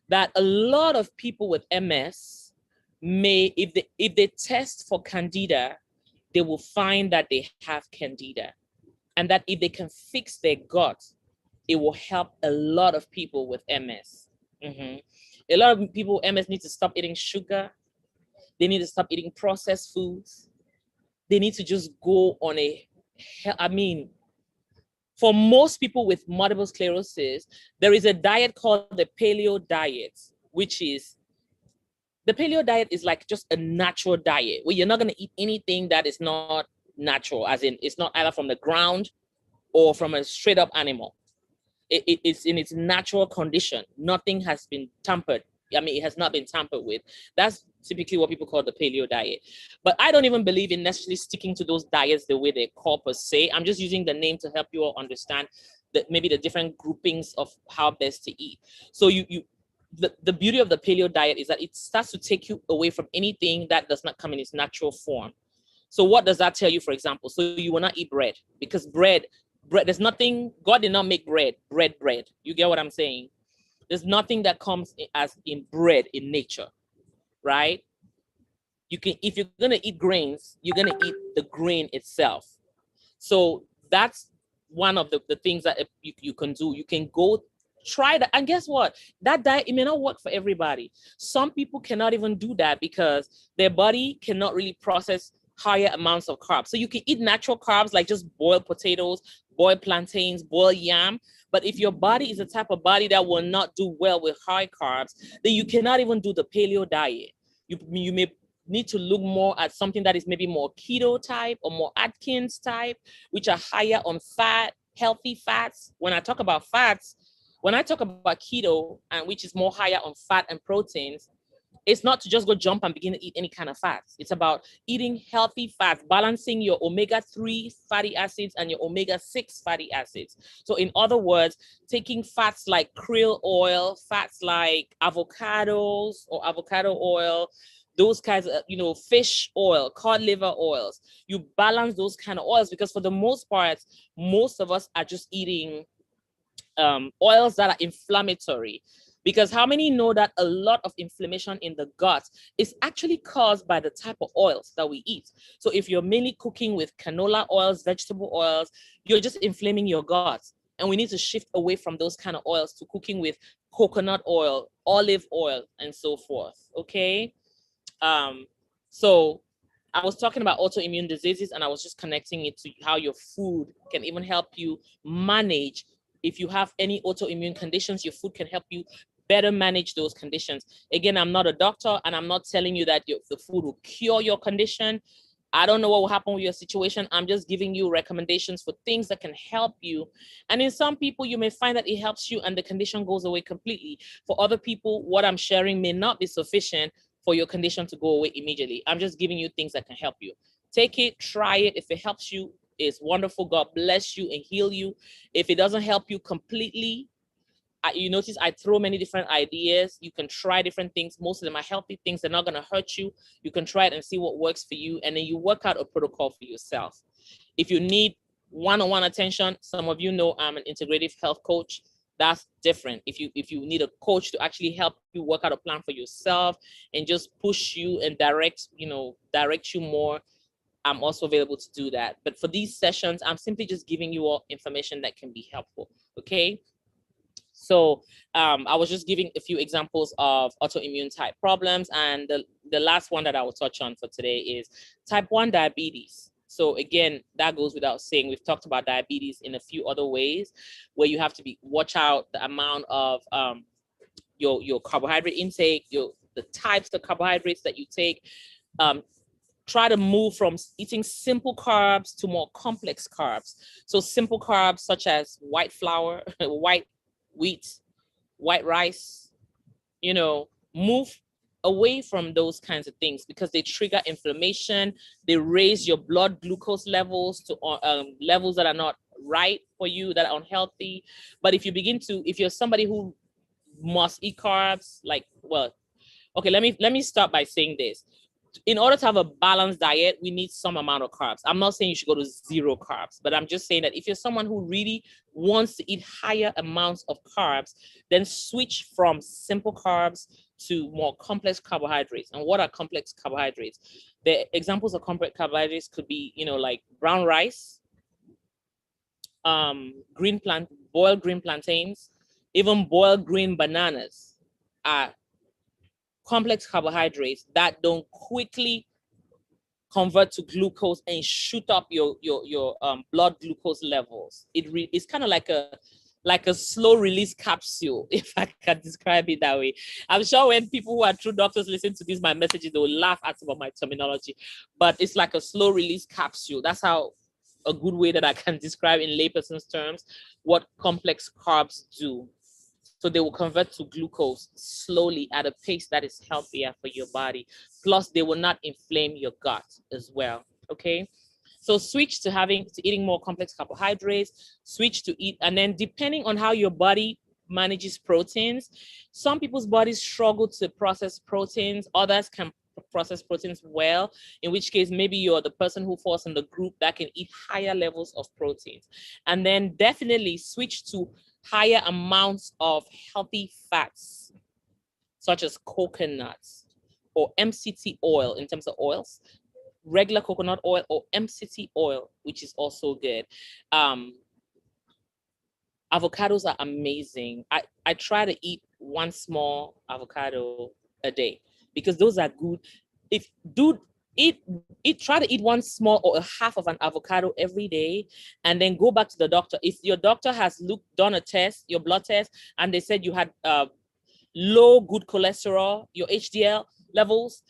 That a lot of people with MS may, if they test for Candida, they will find that they have Candida. And that if they can fix their gut, it will help a lot of people with MS. A lot of people with MS need to stop eating sugar. They need to stop eating processed foods. They need to just go on for most people with multiple sclerosis, there is a diet called the Paleo Diet, the Paleo Diet is like just a natural diet where you're not going to eat anything that is not natural, as in it's not either from the ground or from a straight up animal. It's in its natural condition. Nothing has been tampered. It has not been tampered with. That's typically what people call the Paleo Diet. But I don't even believe in necessarily sticking to those diets the way they're called per se. I'm just using the name to help you all understand that maybe the different groupings of how best to eat. So the beauty of the Paleo Diet is that it starts to take you away from anything that does not come in its natural form. So what does that tell you, for example? So you will not eat bread, because bread, there's nothing, God did not make bread. You get what I'm saying? There's nothing that comes as in bread in nature, right? You can, if you're gonna eat grains, you're gonna eat the grain itself. So that's one of the things that you can do. You can go try that, and guess what? That diet, it may not work for everybody. Some people cannot even do that because their body cannot really process higher amounts of carbs. So you can eat natural carbs like just boiled potatoes, boiled plantains, boiled yam. But if your body is the type of body that will not do well with high carbs, then you cannot even do the Paleo Diet. You may need to look more at something that is maybe more keto type or more Atkins type, which are higher on fat, healthy fats. When I talk about fats, when I talk about keto, and which is more higher on fat and proteins, it's not to just go jump and begin to eat any kind of fats. It's about eating healthy fats, balancing your omega-3 fatty acids and your omega-6 fatty acids. So in other words, taking fats like krill oil, fats like avocados or avocado oil, those kinds of, fish oil, cod liver oils. You balance those kind of oils because for the most part, most of us are just eating oils that are inflammatory. Because how many know that a lot of inflammation in the gut is actually caused by the type of oils that we eat? So if you're mainly cooking with canola oils, vegetable oils, you're just inflaming your gut. And we need to shift away from those kind of oils to cooking with coconut oil, olive oil, and so forth, okay? So I was talking about autoimmune diseases, and I was just connecting it to how your food can even help you manage. If you have any autoimmune conditions, your food can help you better manage those conditions. Again, I'm not a doctor, and I'm not telling you that the food will cure your condition. I don't know what will happen with your situation. I'm just giving you recommendations for things that can help you. And in some people, you may find that it helps you and the condition goes away completely. For other people, what I'm sharing may not be sufficient for your condition to go away immediately. I'm just giving you things that can help you. Take it, try it. If it helps you, it's wonderful. God bless you and heal you. If it doesn't help you completely, you notice I throw many different ideas. You can try different things. Most of them are healthy things. They're not going to hurt you. You can try it and see what works for you. And then you work out a protocol for yourself. If you need one-on-one attention, some of you know I'm an integrative health coach. That's different. If you need a coach to actually help you work out a plan for yourself and just push you and direct you more, I'm also available to do that. But for these sessions, I'm simply just giving you all information that can be helpful. Okay. So I was just giving a few examples of autoimmune type problems. And the last one that I will touch on for today is type 1 diabetes. So again, that goes without saying. We've talked about diabetes in a few other ways where you have to watch out the amount of your carbohydrate intake, the types of carbohydrates that you take. Try to move from eating simple carbs to more complex carbs. So simple carbs such as white flour, white wheat, white rice, move away from those kinds of things because they trigger inflammation. They raise your blood glucose levels to levels that are not right for you, that are unhealthy. But if you're somebody who must eat carbs, okay, let me start by saying this. in order to have a balanced diet, we need some amount of carbs. I'm not saying you should go to 0 carbs, but I'm just saying that if you're someone who really wants to eat higher amounts of carbs, then switch from simple carbs to more complex carbohydrates. And what are complex carbohydrates? The examples of complex carbohydrates could be, like brown rice, boiled green plantains, even boiled green bananas are complex carbohydrates that don't quickly convert to glucose and shoot up your blood glucose levels. It's kind of like a slow release capsule, if I can describe it that way. I'm sure when people who are true doctors listen to my messages, they will laugh at some of my terminology, but it's like a slow release capsule. That's how a good way that I can describe in layperson's terms what complex carbs do. So they will convert to glucose slowly at a pace that is healthier for your body. Plus, they will not inflame your gut as well. Okay. So switch to eating more complex carbohydrates, switch to eat, and then depending on how your body manages proteins, some people's bodies struggle to process proteins, others can process proteins well, in which case maybe you're the person who falls in the group that can eat higher levels of proteins. And then definitely switch to higher amounts of healthy fats, such as coconuts or MCT oil in terms of oils, regular coconut oil or MCT oil, which is also good. Avocados are amazing. I try to eat one small avocado a day because those are good. Try to eat one small or a half of an avocado every day, and then go back to the doctor. If your doctor has done a test, your blood test, and they said you had low good cholesterol, your HDL levels,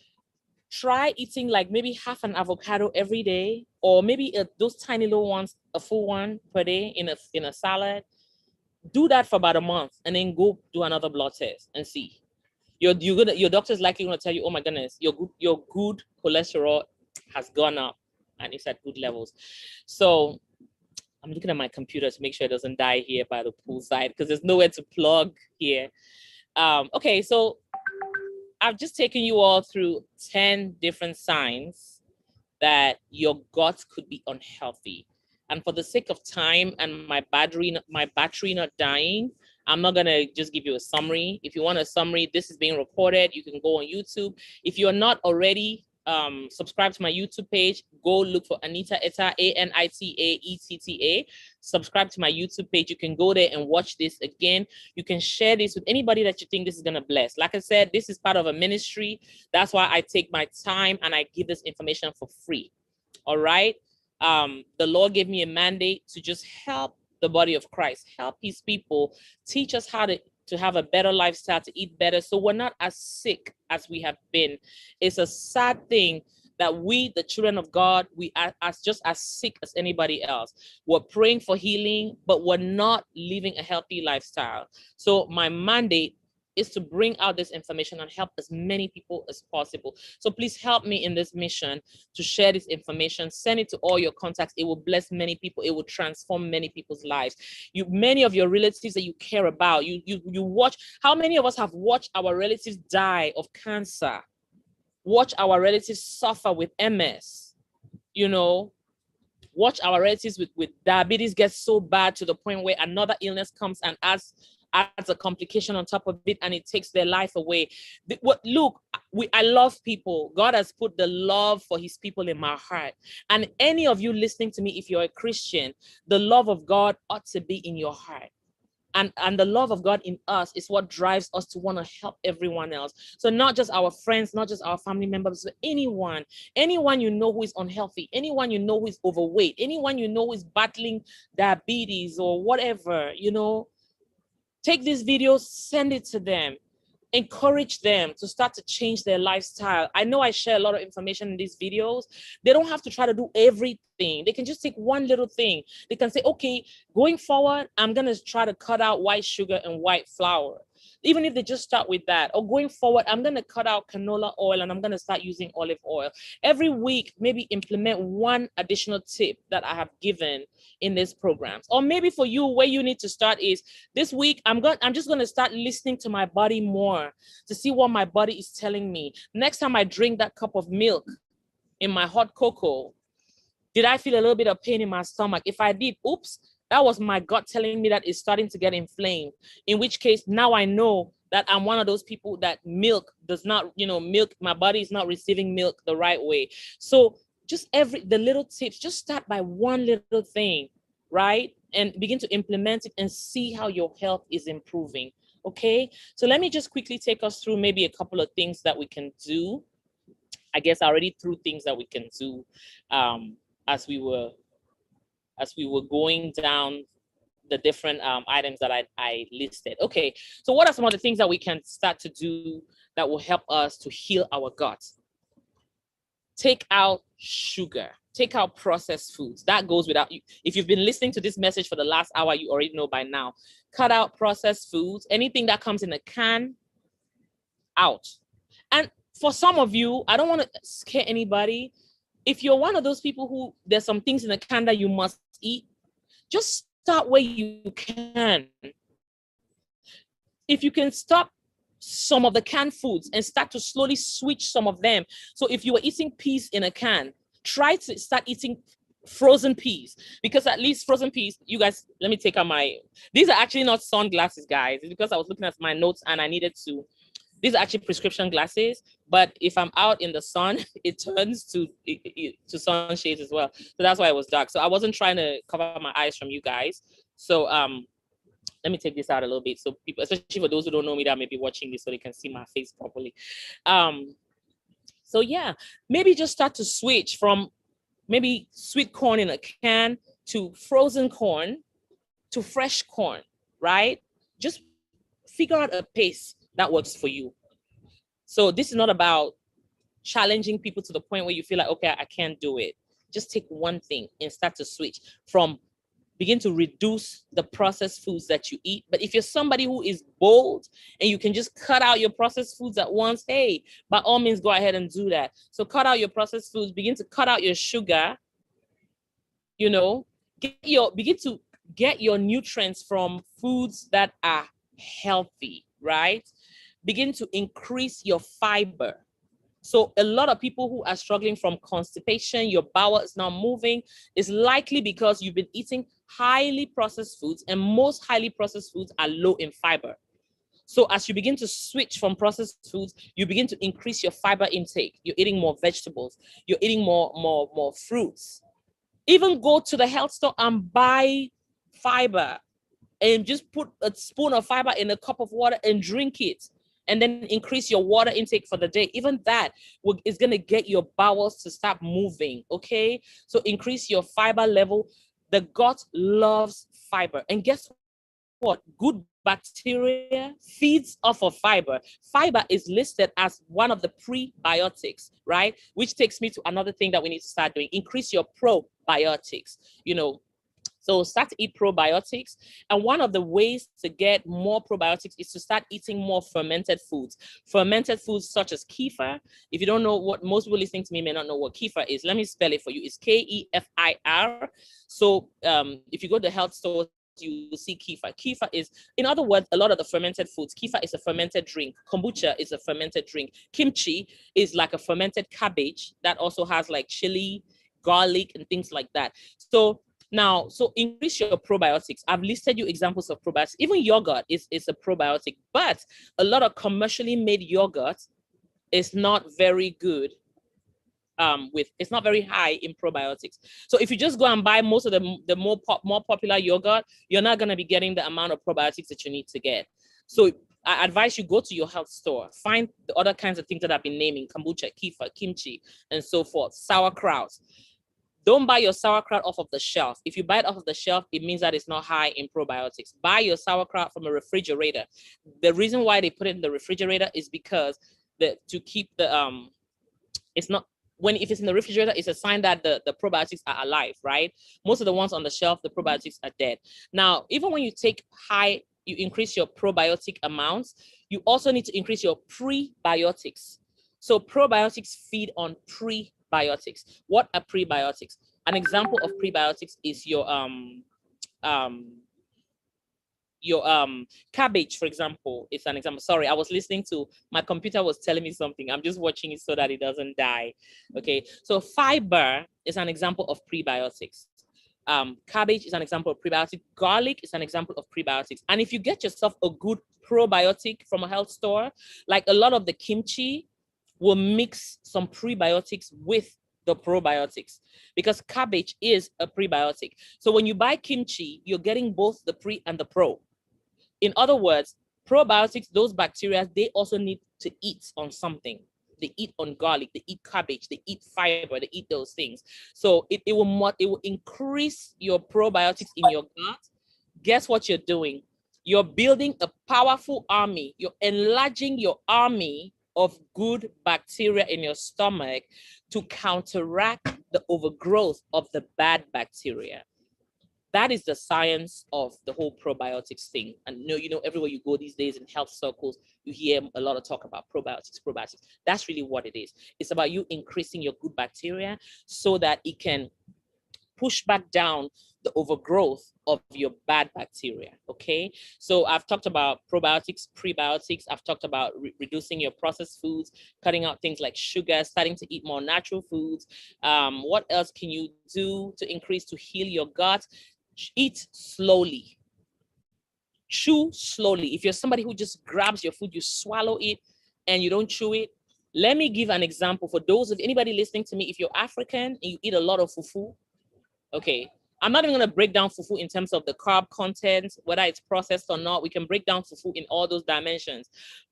try eating like maybe half an avocado every day, or maybe those tiny little ones, a full one per day in a salad. Do that for about a month, and then go do another blood test and see. Your doctor's likely going to tell you, oh my goodness, your good cholesterol has gone up and it's at good levels. So I'm looking at my computer to make sure it doesn't die here by the poolside because there's nowhere to plug here. Okay, so I've just taken you all through 10 different signs that your gut could be unhealthy. And for the sake of time and my battery not dying, I'm not gonna just give you a summary. If you want a summary, this is being recorded. You can go on YouTube. If you are not already subscribed to my YouTube page, go look for Anita Etta, ANITAETTA. Subscribe to my YouTube page. You can go there and watch this again. You can share this with anybody that you think this is gonna bless. Like I said, this is part of a ministry. That's why I take my time and I give this information for free. All right. The Lord gave me a mandate to just help the body of Christ, help his people, teach us how to have a better lifestyle, to eat better, so we're not as sick as we have been. It's a sad thing that we, the children of God, we are just as sick as anybody else. We're praying for healing, but we're not living a healthy lifestyle. So my mandate is to bring out this information and help as many people as possible. So please help me in this mission to share this information. Send it to all your contacts. It will bless many people. It will transform many people's lives. Many of your relatives that you care about, you watch. How many of us have watched our relatives die of cancer? Watch our relatives suffer with MS, watch our relatives with diabetes get so bad to the point where another illness comes and adds a complication on top of it, and it takes their life away. Look, I love people. God has put the love for his people in my heart. And any of you listening to me, if you're a Christian, the love of God ought to be in your heart. And the love of God in us is what drives us to want to help everyone else. So not just our friends, not just our family members, but anyone you know who is unhealthy, anyone you know who is overweight, anyone you know who is battling diabetes or whatever, take these videos, send it to them, encourage them to start to change their lifestyle. I know I share a lot of information in these videos. They don't have to try to do everything. They can just take one little thing. They can say, okay, going forward, I'm going to try to cut out white sugar and white flour. Even if they just start with that, or going forward, I'm going to cut out canola oil and I'm going to start using olive oil. Every week, maybe implement one additional tip that I have given in these programs. Or maybe for you, where you need to start is this week, I'm just going to start listening to my body more to see what my body is telling me. Next time I drink that cup of milk in my hot cocoa, did I feel a little bit of pain in my stomach? If I did, oops, that was my gut telling me that it's starting to get inflamed. In which case, now I know that I'm one of those people that milk does not, my body is not receiving milk the right way. So just the little tips, just start by one little thing, right? And begin to implement it and see how your health is improving. Okay. So let me just quickly take us through maybe a couple of things that we can do. I guess I already threw things that we can do as we were going down the different items that I listed. Okay, so what are some of the things that we can start to do that will help us to heal our gut? Take out sugar, take out processed foods. That goes without you. If you've been listening to this message for the last hour, you already know by now. Cut out processed foods, anything that comes in a can, out. And for some of you, I don't want to scare anybody. If you're one of those people who there's some things in the can that you must eat, just start where you can. If you can stop some of the canned foods and start to slowly switch some of them. So if you were eating peas in a can, try to start eating frozen peas, because at least frozen peas, you guys, let me take out these are actually not sunglasses, guys. It's because I was looking at my notes and I needed to. These are actually prescription glasses, but if I'm out in the sun, it turns to sunshades as well. So that's why it was dark. So I wasn't trying to cover my eyes from you guys. So let me take this out a little bit so people, especially for those who don't know me that may be watching this, so they can see my face properly. So yeah, maybe just start to switch from maybe sweet corn in a can to frozen corn to fresh corn, right? Just figure out a pace that works for you. So this is not about challenging people to the point where you feel like, okay, I can't do it. Just take one thing and start to switch from, begin to reduce the processed foods that you eat. But if you're somebody who is bold and you can just cut out your processed foods at once, hey, by all means, go ahead and do that. So cut out your processed foods, begin to cut out your sugar, begin to get your nutrients from foods that are healthy, right? Begin to increase your fiber. So a lot of people who are struggling from constipation, your bowel is not moving, is likely because you've been eating highly processed foods, and most highly processed foods are low in fiber. So as you begin to switch from processed foods, you begin to increase your fiber intake. You're eating more vegetables, you're eating more fruits. Even go to the health store and buy fiber and just put a spoon of fiber in a cup of water and drink it. And then increase your water intake for the day. Even that is going to get your bowels to start moving, okay? So increase your fiber level. The gut loves fiber. And guess what? Good bacteria feeds off of fiber. Fiber is listed as one of the prebiotics, right? Which takes me to another thing that we need to start doing. Increase your probiotics, So start to eat probiotics. And one of the ways to get more probiotics is to start eating more fermented foods. Fermented foods such as kefir. If you don't know what, most people listening to me may not know what kefir is. Let me spell it for you. It's Kefir. So if you go to the health store, you will see kefir. Kefir is, in other words, a lot of the fermented foods. Kefir is a fermented drink. Kombucha is a fermented drink. Kimchi is like a fermented cabbage that also has like chili, garlic, and things like that. So increase your probiotics. I've listed you examples of probiotics. Even yogurt is a probiotic, but a lot of commercially made yogurt is not very good. It's not very high in probiotics. So if you just go and buy most of the more popular yogurt, you're not going to be getting the amount of probiotics that you need to get. So I advise you go to your health store, find the other kinds of things that I've been naming: kombucha, kefir, kimchi, and so forth, sauerkraut. Don't buy your sauerkraut off of the shelf. If you buy it off of the shelf, it means that it's not high in probiotics. Buy your sauerkraut from a refrigerator. The reason why they put it in the refrigerator is because to keep the if it's in the refrigerator, it's a sign that the probiotics are alive, right? Most of the ones on the shelf, the probiotics are dead. Now, even when you take high you increase your probiotic amounts. You also need to increase your prebiotics. So probiotics feed on prebiotics. What are prebiotics? An example of prebiotics is your cabbage, for example, is an example. Sorry, I was listening to, my computer was telling me something. I'm just watching it so that it doesn't die. Okay, so fiber is an example of prebiotics. Cabbage is an example of prebiotic. Garlic is an example of prebiotics. And if you get yourself a good probiotic from a health store, like a lot of the kimchi will mix some prebiotics with the probiotics, because cabbage is a prebiotic. So when you buy kimchi, you're getting both the pre and the pro. In other words, probiotics, those bacteria, they also need to eat on something. They eat on garlic, they eat cabbage, they eat fiber, they eat those things. So it will increase your probiotics in your gut. Guess what you're doing? You're building a powerful army. You're enlarging your army of good bacteria in your stomach to counteract the overgrowth of the bad bacteria. That is the science of the whole probiotics thing. And you know, everywhere you go these days in health circles, you hear a lot of talk about probiotics. That's really what it is. It's about you increasing your good bacteria so that it can push back down the overgrowth of your bad bacteria. Okay, so I've talked about probiotics, prebiotics. I've talked about reducing your processed foods, cutting out things like sugar, starting to eat more natural foods. What else can you do to heal your gut? Eat slowly, chew slowly. If you're somebody who just grabs your food, you swallow it and you don't chew it. Let me give an example for those of anybody listening to me. If you're African and you eat a lot of fufu, okay, I'm not even going to break down fufu in terms of the carb content, whether it's processed or not. We can break down fufu in all those dimensions.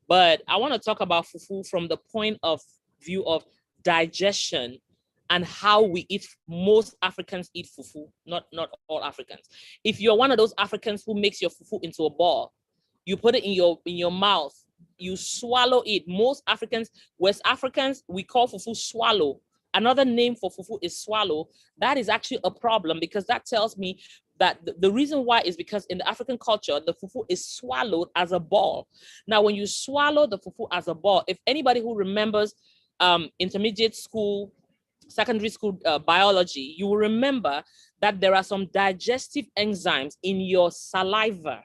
But I want to talk about fufu from the point of view of digestion and how we eat. Most Africans eat fufu, not all Africans. If you're one of those Africans who makes your fufu into a ball, you put it in your mouth, you swallow it. Most Africans, West Africans, we call fufu swallow. Another name for fufu is swallow. That is actually a problem, because that tells me that the reason why is because in the African culture, the fufu is swallowed as a ball. Now, when you swallow the fufu as a ball, if anybody who remembers intermediate school, secondary school biology, you will remember that there are some digestive enzymes in your saliva.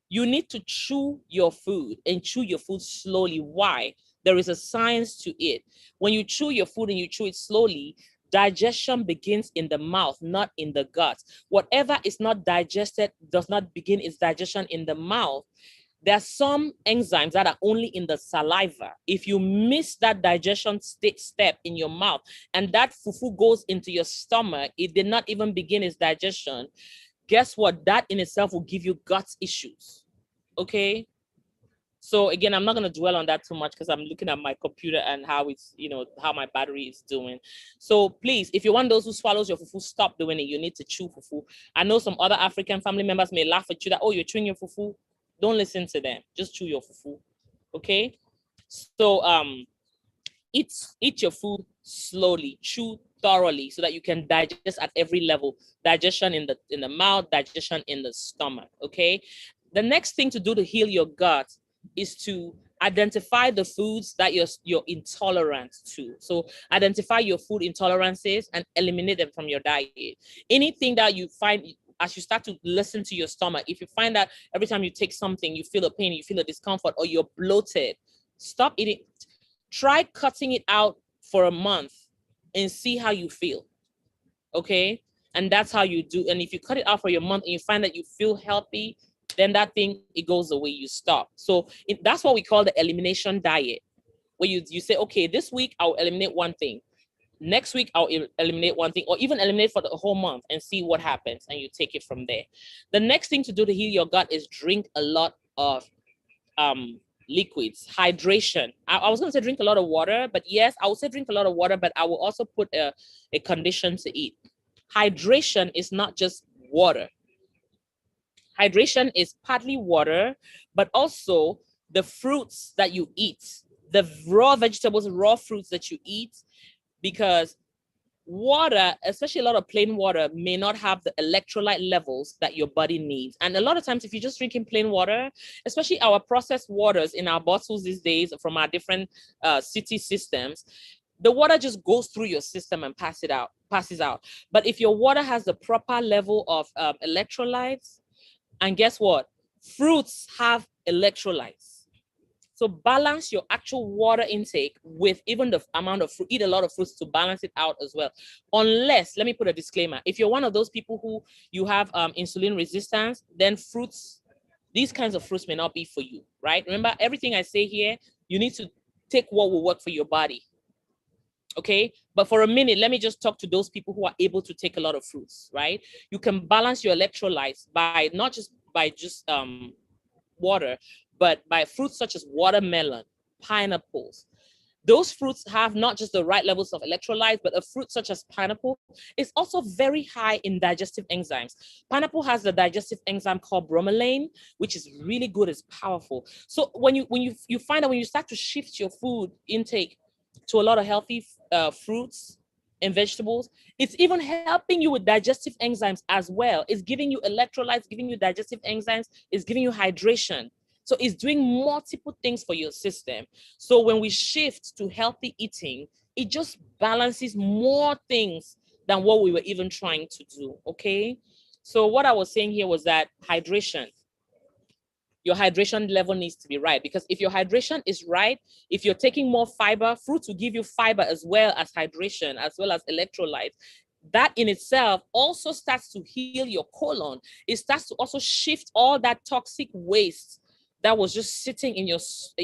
You need to chew your food and chew your food slowly. Why? There is a science to it. When you chew your food and you chew it slowly, digestion begins in the mouth, not in the gut. Whatever is not digested does not begin its digestion in the mouth. There are some enzymes that are only in the saliva. If you miss that digestion step in your mouth and that fufu goes into your stomach, it did not even begin its digestion. Guess what? That in itself will give you gut issues. Okay. So again, I'm not going to dwell on that too much because I'm looking at my computer and how it's, how my battery is doing. So please, if you're one of those who swallows your fufu, stop doing it. You need to chew fufu. I know some other African family members may laugh at you that, oh, you're chewing your fufu. Don't listen to them. Just chew your fufu. Okay. So eat your food slowly, chew thoroughly so that you can digest at every level. Digestion in the mouth, digestion in the stomach. Okay. The next thing to do to heal your gut is to identify the foods that you're intolerant to. So identify your food intolerances and eliminate them from your diet. Anything that you find as you start to listen to your stomach, if you find that every time you take something, you feel a pain, you feel a discomfort, or you're bloated, stop eating. Try cutting it out for a month and see how you feel. Okay. And that's how you do. And if you cut it out for your month and you find that you feel healthy, then that thing, it goes away, you stop. So that's what we call the elimination diet, where you say, okay, this week I'll eliminate one thing. Next week I'll eliminate one thing, or even eliminate for the whole month and see what happens. And you take it from there. The next thing to do to heal your gut is drink a lot of liquids, hydration. I was going to say drink a lot of water, but yes, I will say drink a lot of water, but I will also put a condition to it. Hydration is not just water. Hydration is partly water, but also the fruits that you eat, the raw vegetables, raw fruits that you eat, because water, especially a lot of plain water, may not have the electrolyte levels that your body needs. And a lot of times, if you're just drinking plain water, especially our processed waters in our bottles these days from our different city systems, the water just goes through your system and passes out. But if your water has the proper level of electrolytes, and guess what? Fruits have electrolytes. So balance your actual water intake with even the amount of fruit. Eat a lot of fruits to balance it out as well. Unless, let me put a disclaimer. If you're one of those people who you have insulin resistance, then fruits, these kinds of fruits may not be for you, right? Remember, everything I say here, you need to take what will work for your body. Okay, but for a minute, let me just talk to those people who are able to take a lot of fruits, right? You can balance your electrolytes by not just water, but by fruits such as watermelon, pineapples. Those fruits have not just the right levels of electrolytes, but a fruit such as pineapple is also very high in digestive enzymes. Pineapple has the digestive enzyme called bromelain, which is really good, it's powerful. So when you find out when you start to shift your food intake to a lot of healthy fruits and vegetables, it's even helping you with digestive enzymes as well. It's giving you electrolytes, giving you digestive enzymes, it's giving you hydration. So it's doing multiple things for your system. So when we shift to healthy eating, it just balances more things than what we were even trying to do, okay? So what I was saying here was that hydration, your hydration level needs to be right, because if your hydration is right, if you're taking more fiber, fruits will give you fiber as well as hydration, as well as electrolytes. That in itself also starts to heal your colon. It starts to also shift all that toxic waste that was just sitting in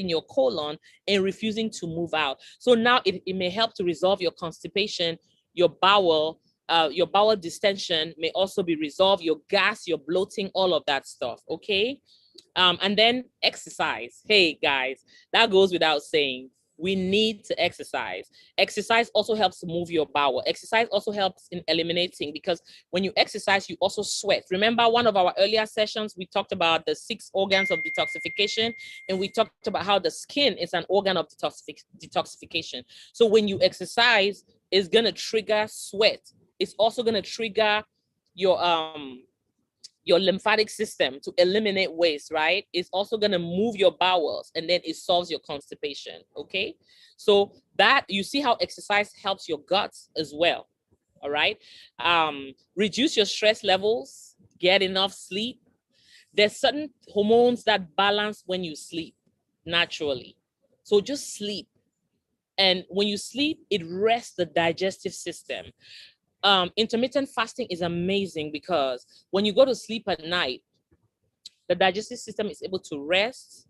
your colon and refusing to move out. So now it may help to resolve your constipation, your bowel distension may also be resolved, your gas, your bloating, all of that stuff, okay? And then exercise. Hey guys, that goes without saying. We need to exercise. Exercise also helps to move your bowel. Exercise also helps in eliminating, because when you exercise, you also sweat. Remember one of our earlier sessions, we talked about the 6 organs of detoxification, and we talked about how the skin is an organ of detoxification. So when you exercise, it's going to trigger sweat. It's also going to trigger your lymphatic system to eliminate waste, right? It's also going to move your bowels, and then it solves your constipation, okay? So that, you see how exercise helps your guts as well, all right? Reduce your stress levels, get enough sleep. There's certain hormones that balance when you sleep naturally. So just sleep. And when you sleep, it rests the digestive system. Intermittent fasting is amazing because when you go to sleep at night, the digestive system is able to rest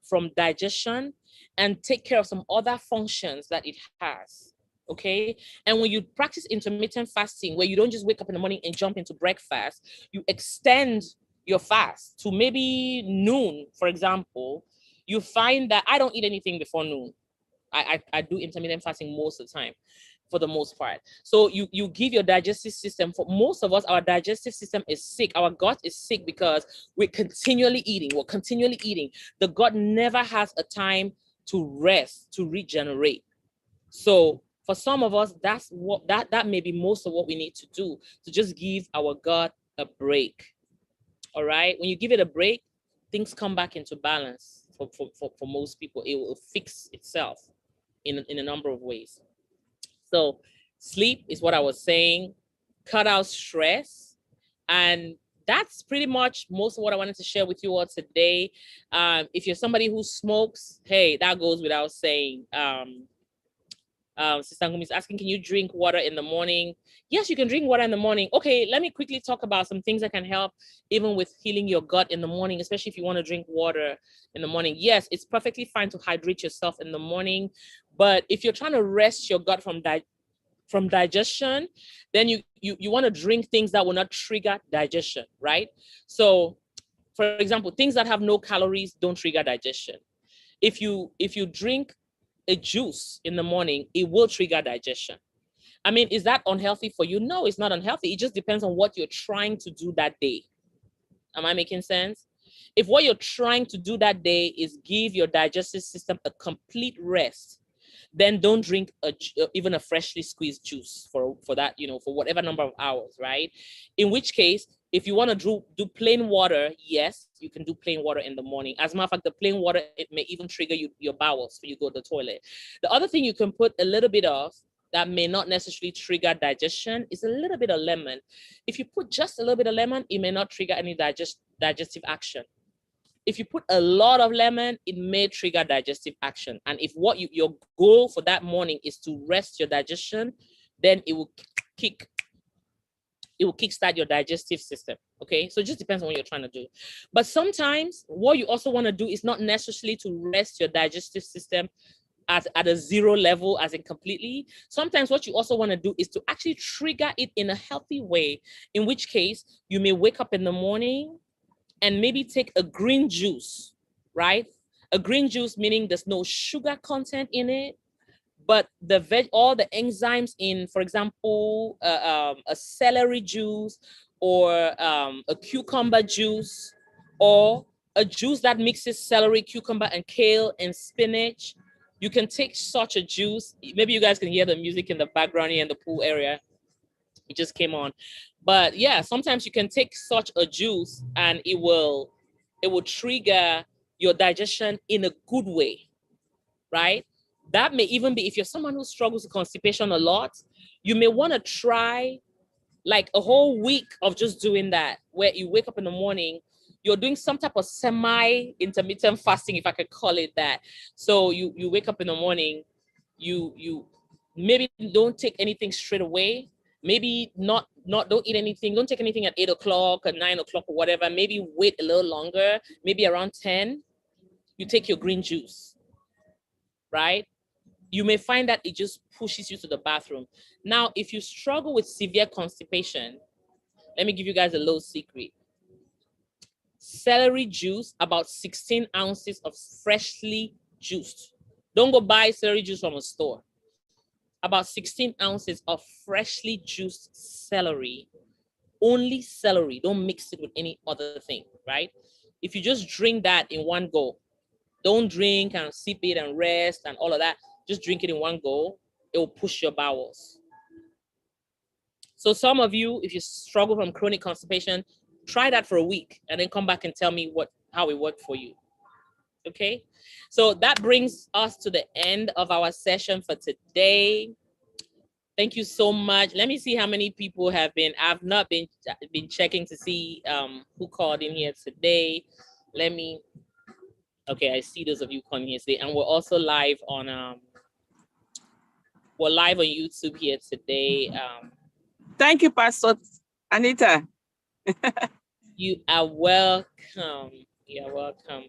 from digestion and take care of some other functions that it has, okay? And when you practice intermittent fasting, where you don't just wake up in the morning and jump into breakfast, you extend your fast to maybe noon, for example, you find that I don't eat anything before noon. I do intermittent fasting most of the time, for the most part. So you give your digestive system, for most of us, our digestive system is sick. Our gut is sick because we're continually eating. The gut never has a time to rest, to regenerate. So for some of us, that may be most of what we need to do, to just give our gut a break. All right. When you give it a break, things come back into balance. For most people, it will fix itself in a number of ways. So sleep is what I was saying. Cut out stress. And that's pretty much most of what I wanted to share with you all today. If you're somebody who smokes, hey, that goes without saying. Sister Ngumi is asking, can you drink water in the morning? Yes, you can drink water in the morning. Okay, let me quickly talk about some things that can help even with healing your gut in the morning, especially if you want to drink water in the morning. Yes, it's perfectly fine to hydrate yourself in the morning, but if you're trying to rest your gut from digestion, then you want to drink things that will not trigger digestion, right? So, for example, things that have no calories don't trigger digestion. If you drink a juice in the morning, it will trigger digestion. I mean, is that unhealthy for you? No, it's not unhealthy. It just depends on what you're trying to do that day. Am I making sense? If what you're trying to do that day is give your digestive system a complete rest, then don't drink even a freshly squeezed juice for that, for whatever number of hours, right? In which case, if you want to do plain water, yes, you can do plain water in the morning. As a matter of fact, the plain water, it may even trigger your bowels when you go to the toilet. The other thing you can put a little bit of that may not necessarily trigger digestion is a little bit of lemon. If you put just a little bit of lemon, it may not trigger any digestive action. If you put a lot of lemon, it may trigger digestive action. And if your goal for that morning is to rest your digestion, then it will kickstart your digestive system. Okay, so it just depends on what you're trying to do. But sometimes what you also want to do is not necessarily to rest your digestive system at a zero level, as in completely. Sometimes what you also want to do is to actually trigger it in a healthy way, in which case you may wake up in the morning and maybe take a green juice, right? A green juice meaning there's no sugar content in it, but all the enzymes in, for example, a celery juice or a cucumber juice, or a juice that mixes celery, cucumber, and kale and spinach. You can take such a juice. Maybe you guys can hear the music in the background here in the pool area. It just came on. But yeah, sometimes you can take such a juice and it will trigger your digestion in a good way, right? That may even be, if you're someone who struggles with constipation a lot, you may want to try like a whole week of just doing that, where you wake up in the morning, you're doing some type of semi-intermittent fasting, if I could call it that. So you wake up in the morning, you maybe don't take anything straight away. Maybe don't eat anything. Don't take anything at 8 o'clock or 9 o'clock or whatever. Maybe wait a little longer. Maybe around 10, you take your green juice, right? You may find that it just pushes you to the bathroom. Now, if you struggle with severe constipation, let me give you guys a little secret. Celery juice, about 16 ounces of freshly juiced. Don't go buy celery juice from a store. About 16 ounces of freshly juiced celery. Only celery. Don't mix it with any other thing, right? If you just drink that in one go, don't drink and sip it and rest and all of that. Just drink it in one go. It will push your bowels. So some of you, if you struggle from chronic constipation, try that for a week and then come back and tell me how it worked for you. Okay, so that brings us to the end of our session for today. Thank you so much. Let me see how many people have been. I've not been checking to see who called in here today. Okay, I see those of you calling here today, and we're also live on YouTube here today. Thank you, Pastor Anita. You are welcome. You are welcome.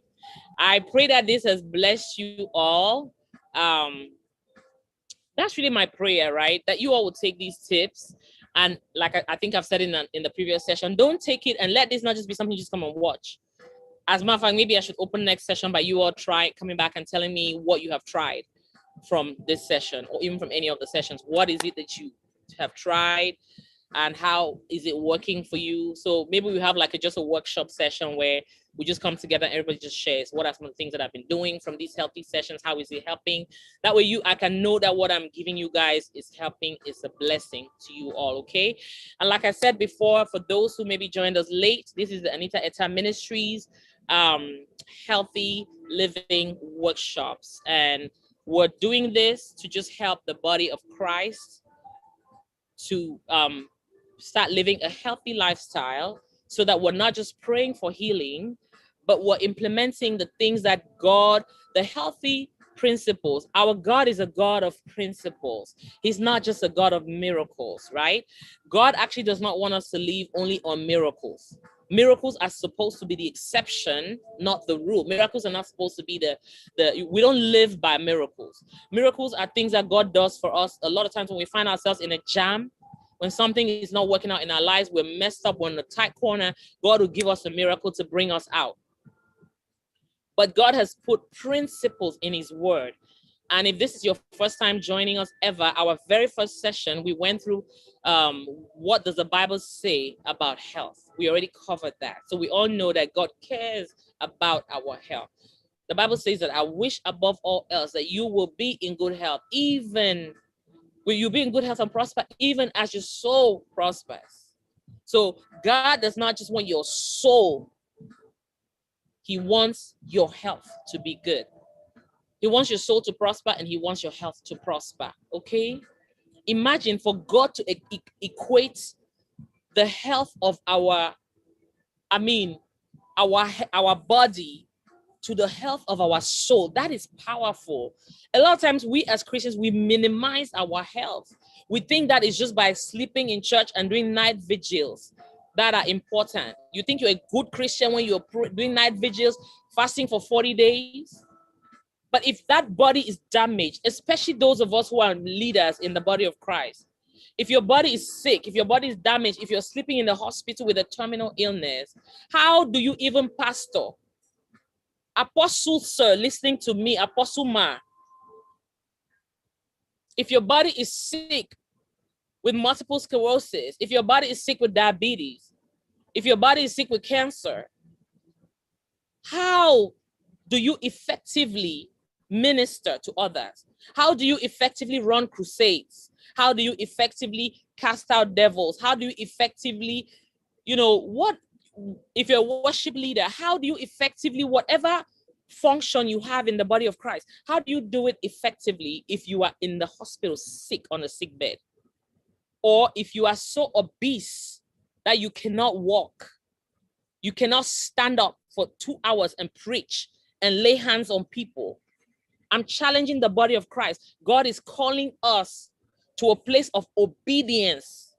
I pray that this has blessed you all. That's really my prayer, right? That you all will take these tips. And like I think I've said in the previous session, don't take it and let this not just be something you just come and watch. As a matter of fact, maybe I should open next session by you all coming back and telling me what you have tried from this session, or even from any of the sessions. What is it that you have tried and how is it working for you? So maybe we have like just a workshop session where we just come together and everybody just shares what are some of the things that I've been doing from these healthy sessions. How is it helping? That way I can know that what I'm giving you guys is helping, is a blessing to you all, okay? And like I said before, for those who maybe joined us late, this is the Anita Etta Ministries healthy living workshops. And we're doing this to just help the body of Christ to start living a healthy lifestyle, so that we're not just praying for healing, but we're implementing the things that God, the healthy principles. Our God is a God of principles. He's not just a God of miracles, right? God actually does not want us to live only on miracles. Miracles are supposed to be the exception, not the rule. Miracles are not supposed to be we don't live by miracles. Miracles are things that God does for us. A lot of times when we find ourselves in a jam, when something is not working out in our lives, we're messed up, we're in a tight corner, God will give us a miracle to bring us out. But God has put principles in his word. And if this is your first time joining us ever, our very first session, we went through what does the Bible say about health? We already covered that. So we all know that God cares about our health. The Bible says that I wish above all else that you will be in good health, even will you be in good health and prosper, even as your soul prospers. So God does not just want your soul. He wants your health to be good. He wants your soul to prosper and he wants your health to prosper. Okay? Imagine for God to equate the health of our body to the health of our soul. That is powerful. A lot of times we as Christians, we minimize our health. We think that it's just by sleeping in church and doing night vigils that are important. You think you're a good Christian when you're doing night vigils, fasting for 40 days? But if that body is damaged, especially those of us who are leaders in the body of Christ, if your body is sick, if your body is damaged, if you're sleeping in the hospital with a terminal illness, how do you even pastor? Apostle sir, listening to me, Apostle ma, if your body is sick with multiple sclerosis, if your body is sick with diabetes, if your body is sick with cancer, how do you effectively minister to others? How do you effectively run crusades? How do you effectively cast out devils? How do you effectively, if you're a worship leader, how do you effectively, whatever function you have in the body of Christ, how do you do it effectively if you are in the hospital sick on a sick bed? Or if you are so obese that you cannot walk, you cannot stand up for 2 hours and preach and lay hands on people. I'm challenging the body of Christ. God is calling us to a place of obedience.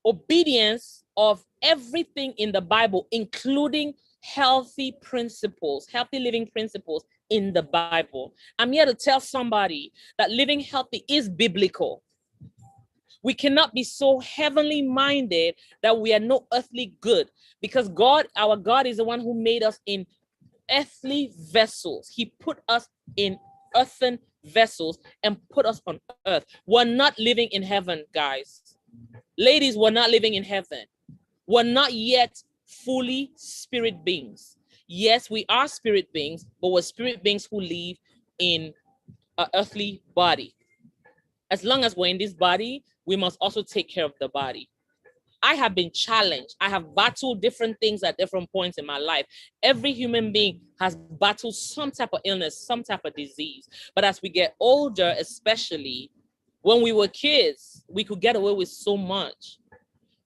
Obedience of everything in the Bible, including healthy principles, healthy living principles in the Bible. I'm here to tell somebody that living healthy is biblical. We cannot be so heavenly minded that we are no earthly good, because God, our God, is the one who made us in earthly vessels. He put us in earthen vessels and put us on earth. We're not living in heaven, guys. Ladies, we're not living in heaven. We're not yet fully spirit beings. Yes, we are spirit beings, but we're spirit beings who live in an earthly body. As long as we're in this body, we must also take care of the body. I have been challenged. I have battled different things at different points in my life. Every human being has battled some type of illness, some type of disease. But as we get older, especially when we were kids, we could get away with so much.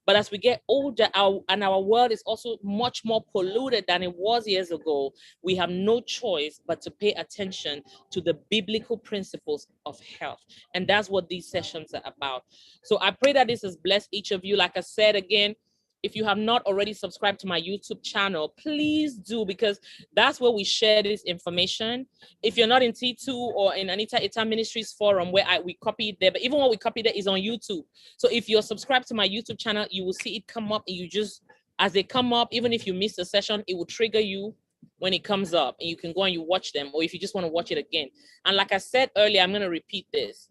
But as we get older, our world is also much more polluted than it was years ago. We have no choice but to pay attention to the biblical principles of health. And that's what these sessions are about. So I pray that this has blessed each of you. Like I said again, if you have not already subscribed to my YouTube channel, please do, because that's where we share this information. If you're not in T2 or in Anita Etta Ministries forum where we copy it there, but even what we copy there is on YouTube. So if you're subscribed to my YouTube channel, you will see it come up, and you just, as they come up, even if you miss a session, it will trigger you when it comes up, and you can go and you watch them, or if you just want to watch it again. And like I said earlier, I'm going to repeat this.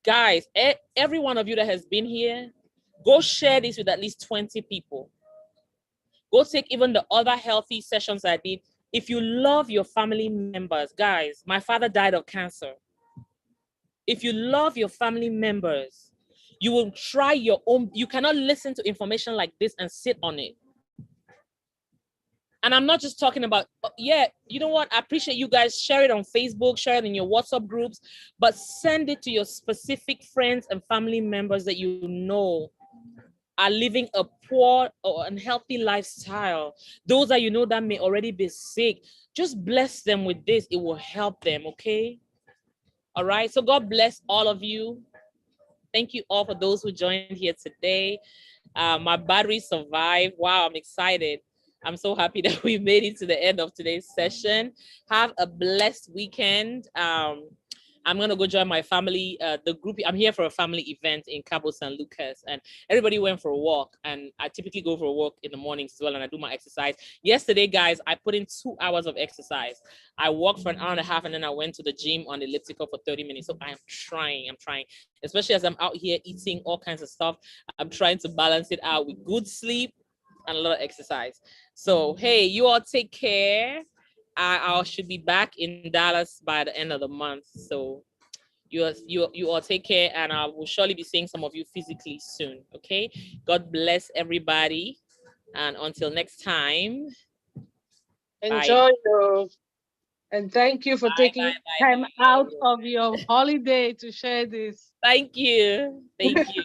Guys, every one of you that has been here, go share this with at least 20 people. Go take even the other healthy sessions I did. If you love your family members, guys, my father died of cancer. If you love your family members, you will try your own. You cannot listen to information like this and sit on it. And I'm not just talking about, yeah, you know what? I appreciate you guys. Share it on Facebook, share it in your WhatsApp groups, but send it to your specific friends and family members that you know are living a poor or unhealthy lifestyle. Those that you know that may already be sick, just bless them with this. It will help them, okay? All right, so God bless all of you. Thank you all for those who joined here today. My battery survived. Wow, I'm excited. I'm so happy that we made it to the end of today's session. Have a blessed weekend. I'm going to go join my family, the group. I'm here for a family event in Cabo San Lucas, and everybody went for a walk. And I typically go for a walk in the mornings as well, and I do my exercise. Yesterday, guys, I put in 2 hours of exercise. I walked for an hour and a half, and then I went to the gym on the elliptical for 30 minutes. So I'm trying, especially as I'm out here eating all kinds of stuff. I'm trying to balance it out with good sleep and a lot of exercise. So, hey, you all take care. I should be back in Dallas by the end of the month. So you all take care, and I will surely be seeing some of you physically soon. Okay. God bless everybody. And until next time. Enjoy your, and thank you for taking time out of your holiday to share this. Thank you. Thank you.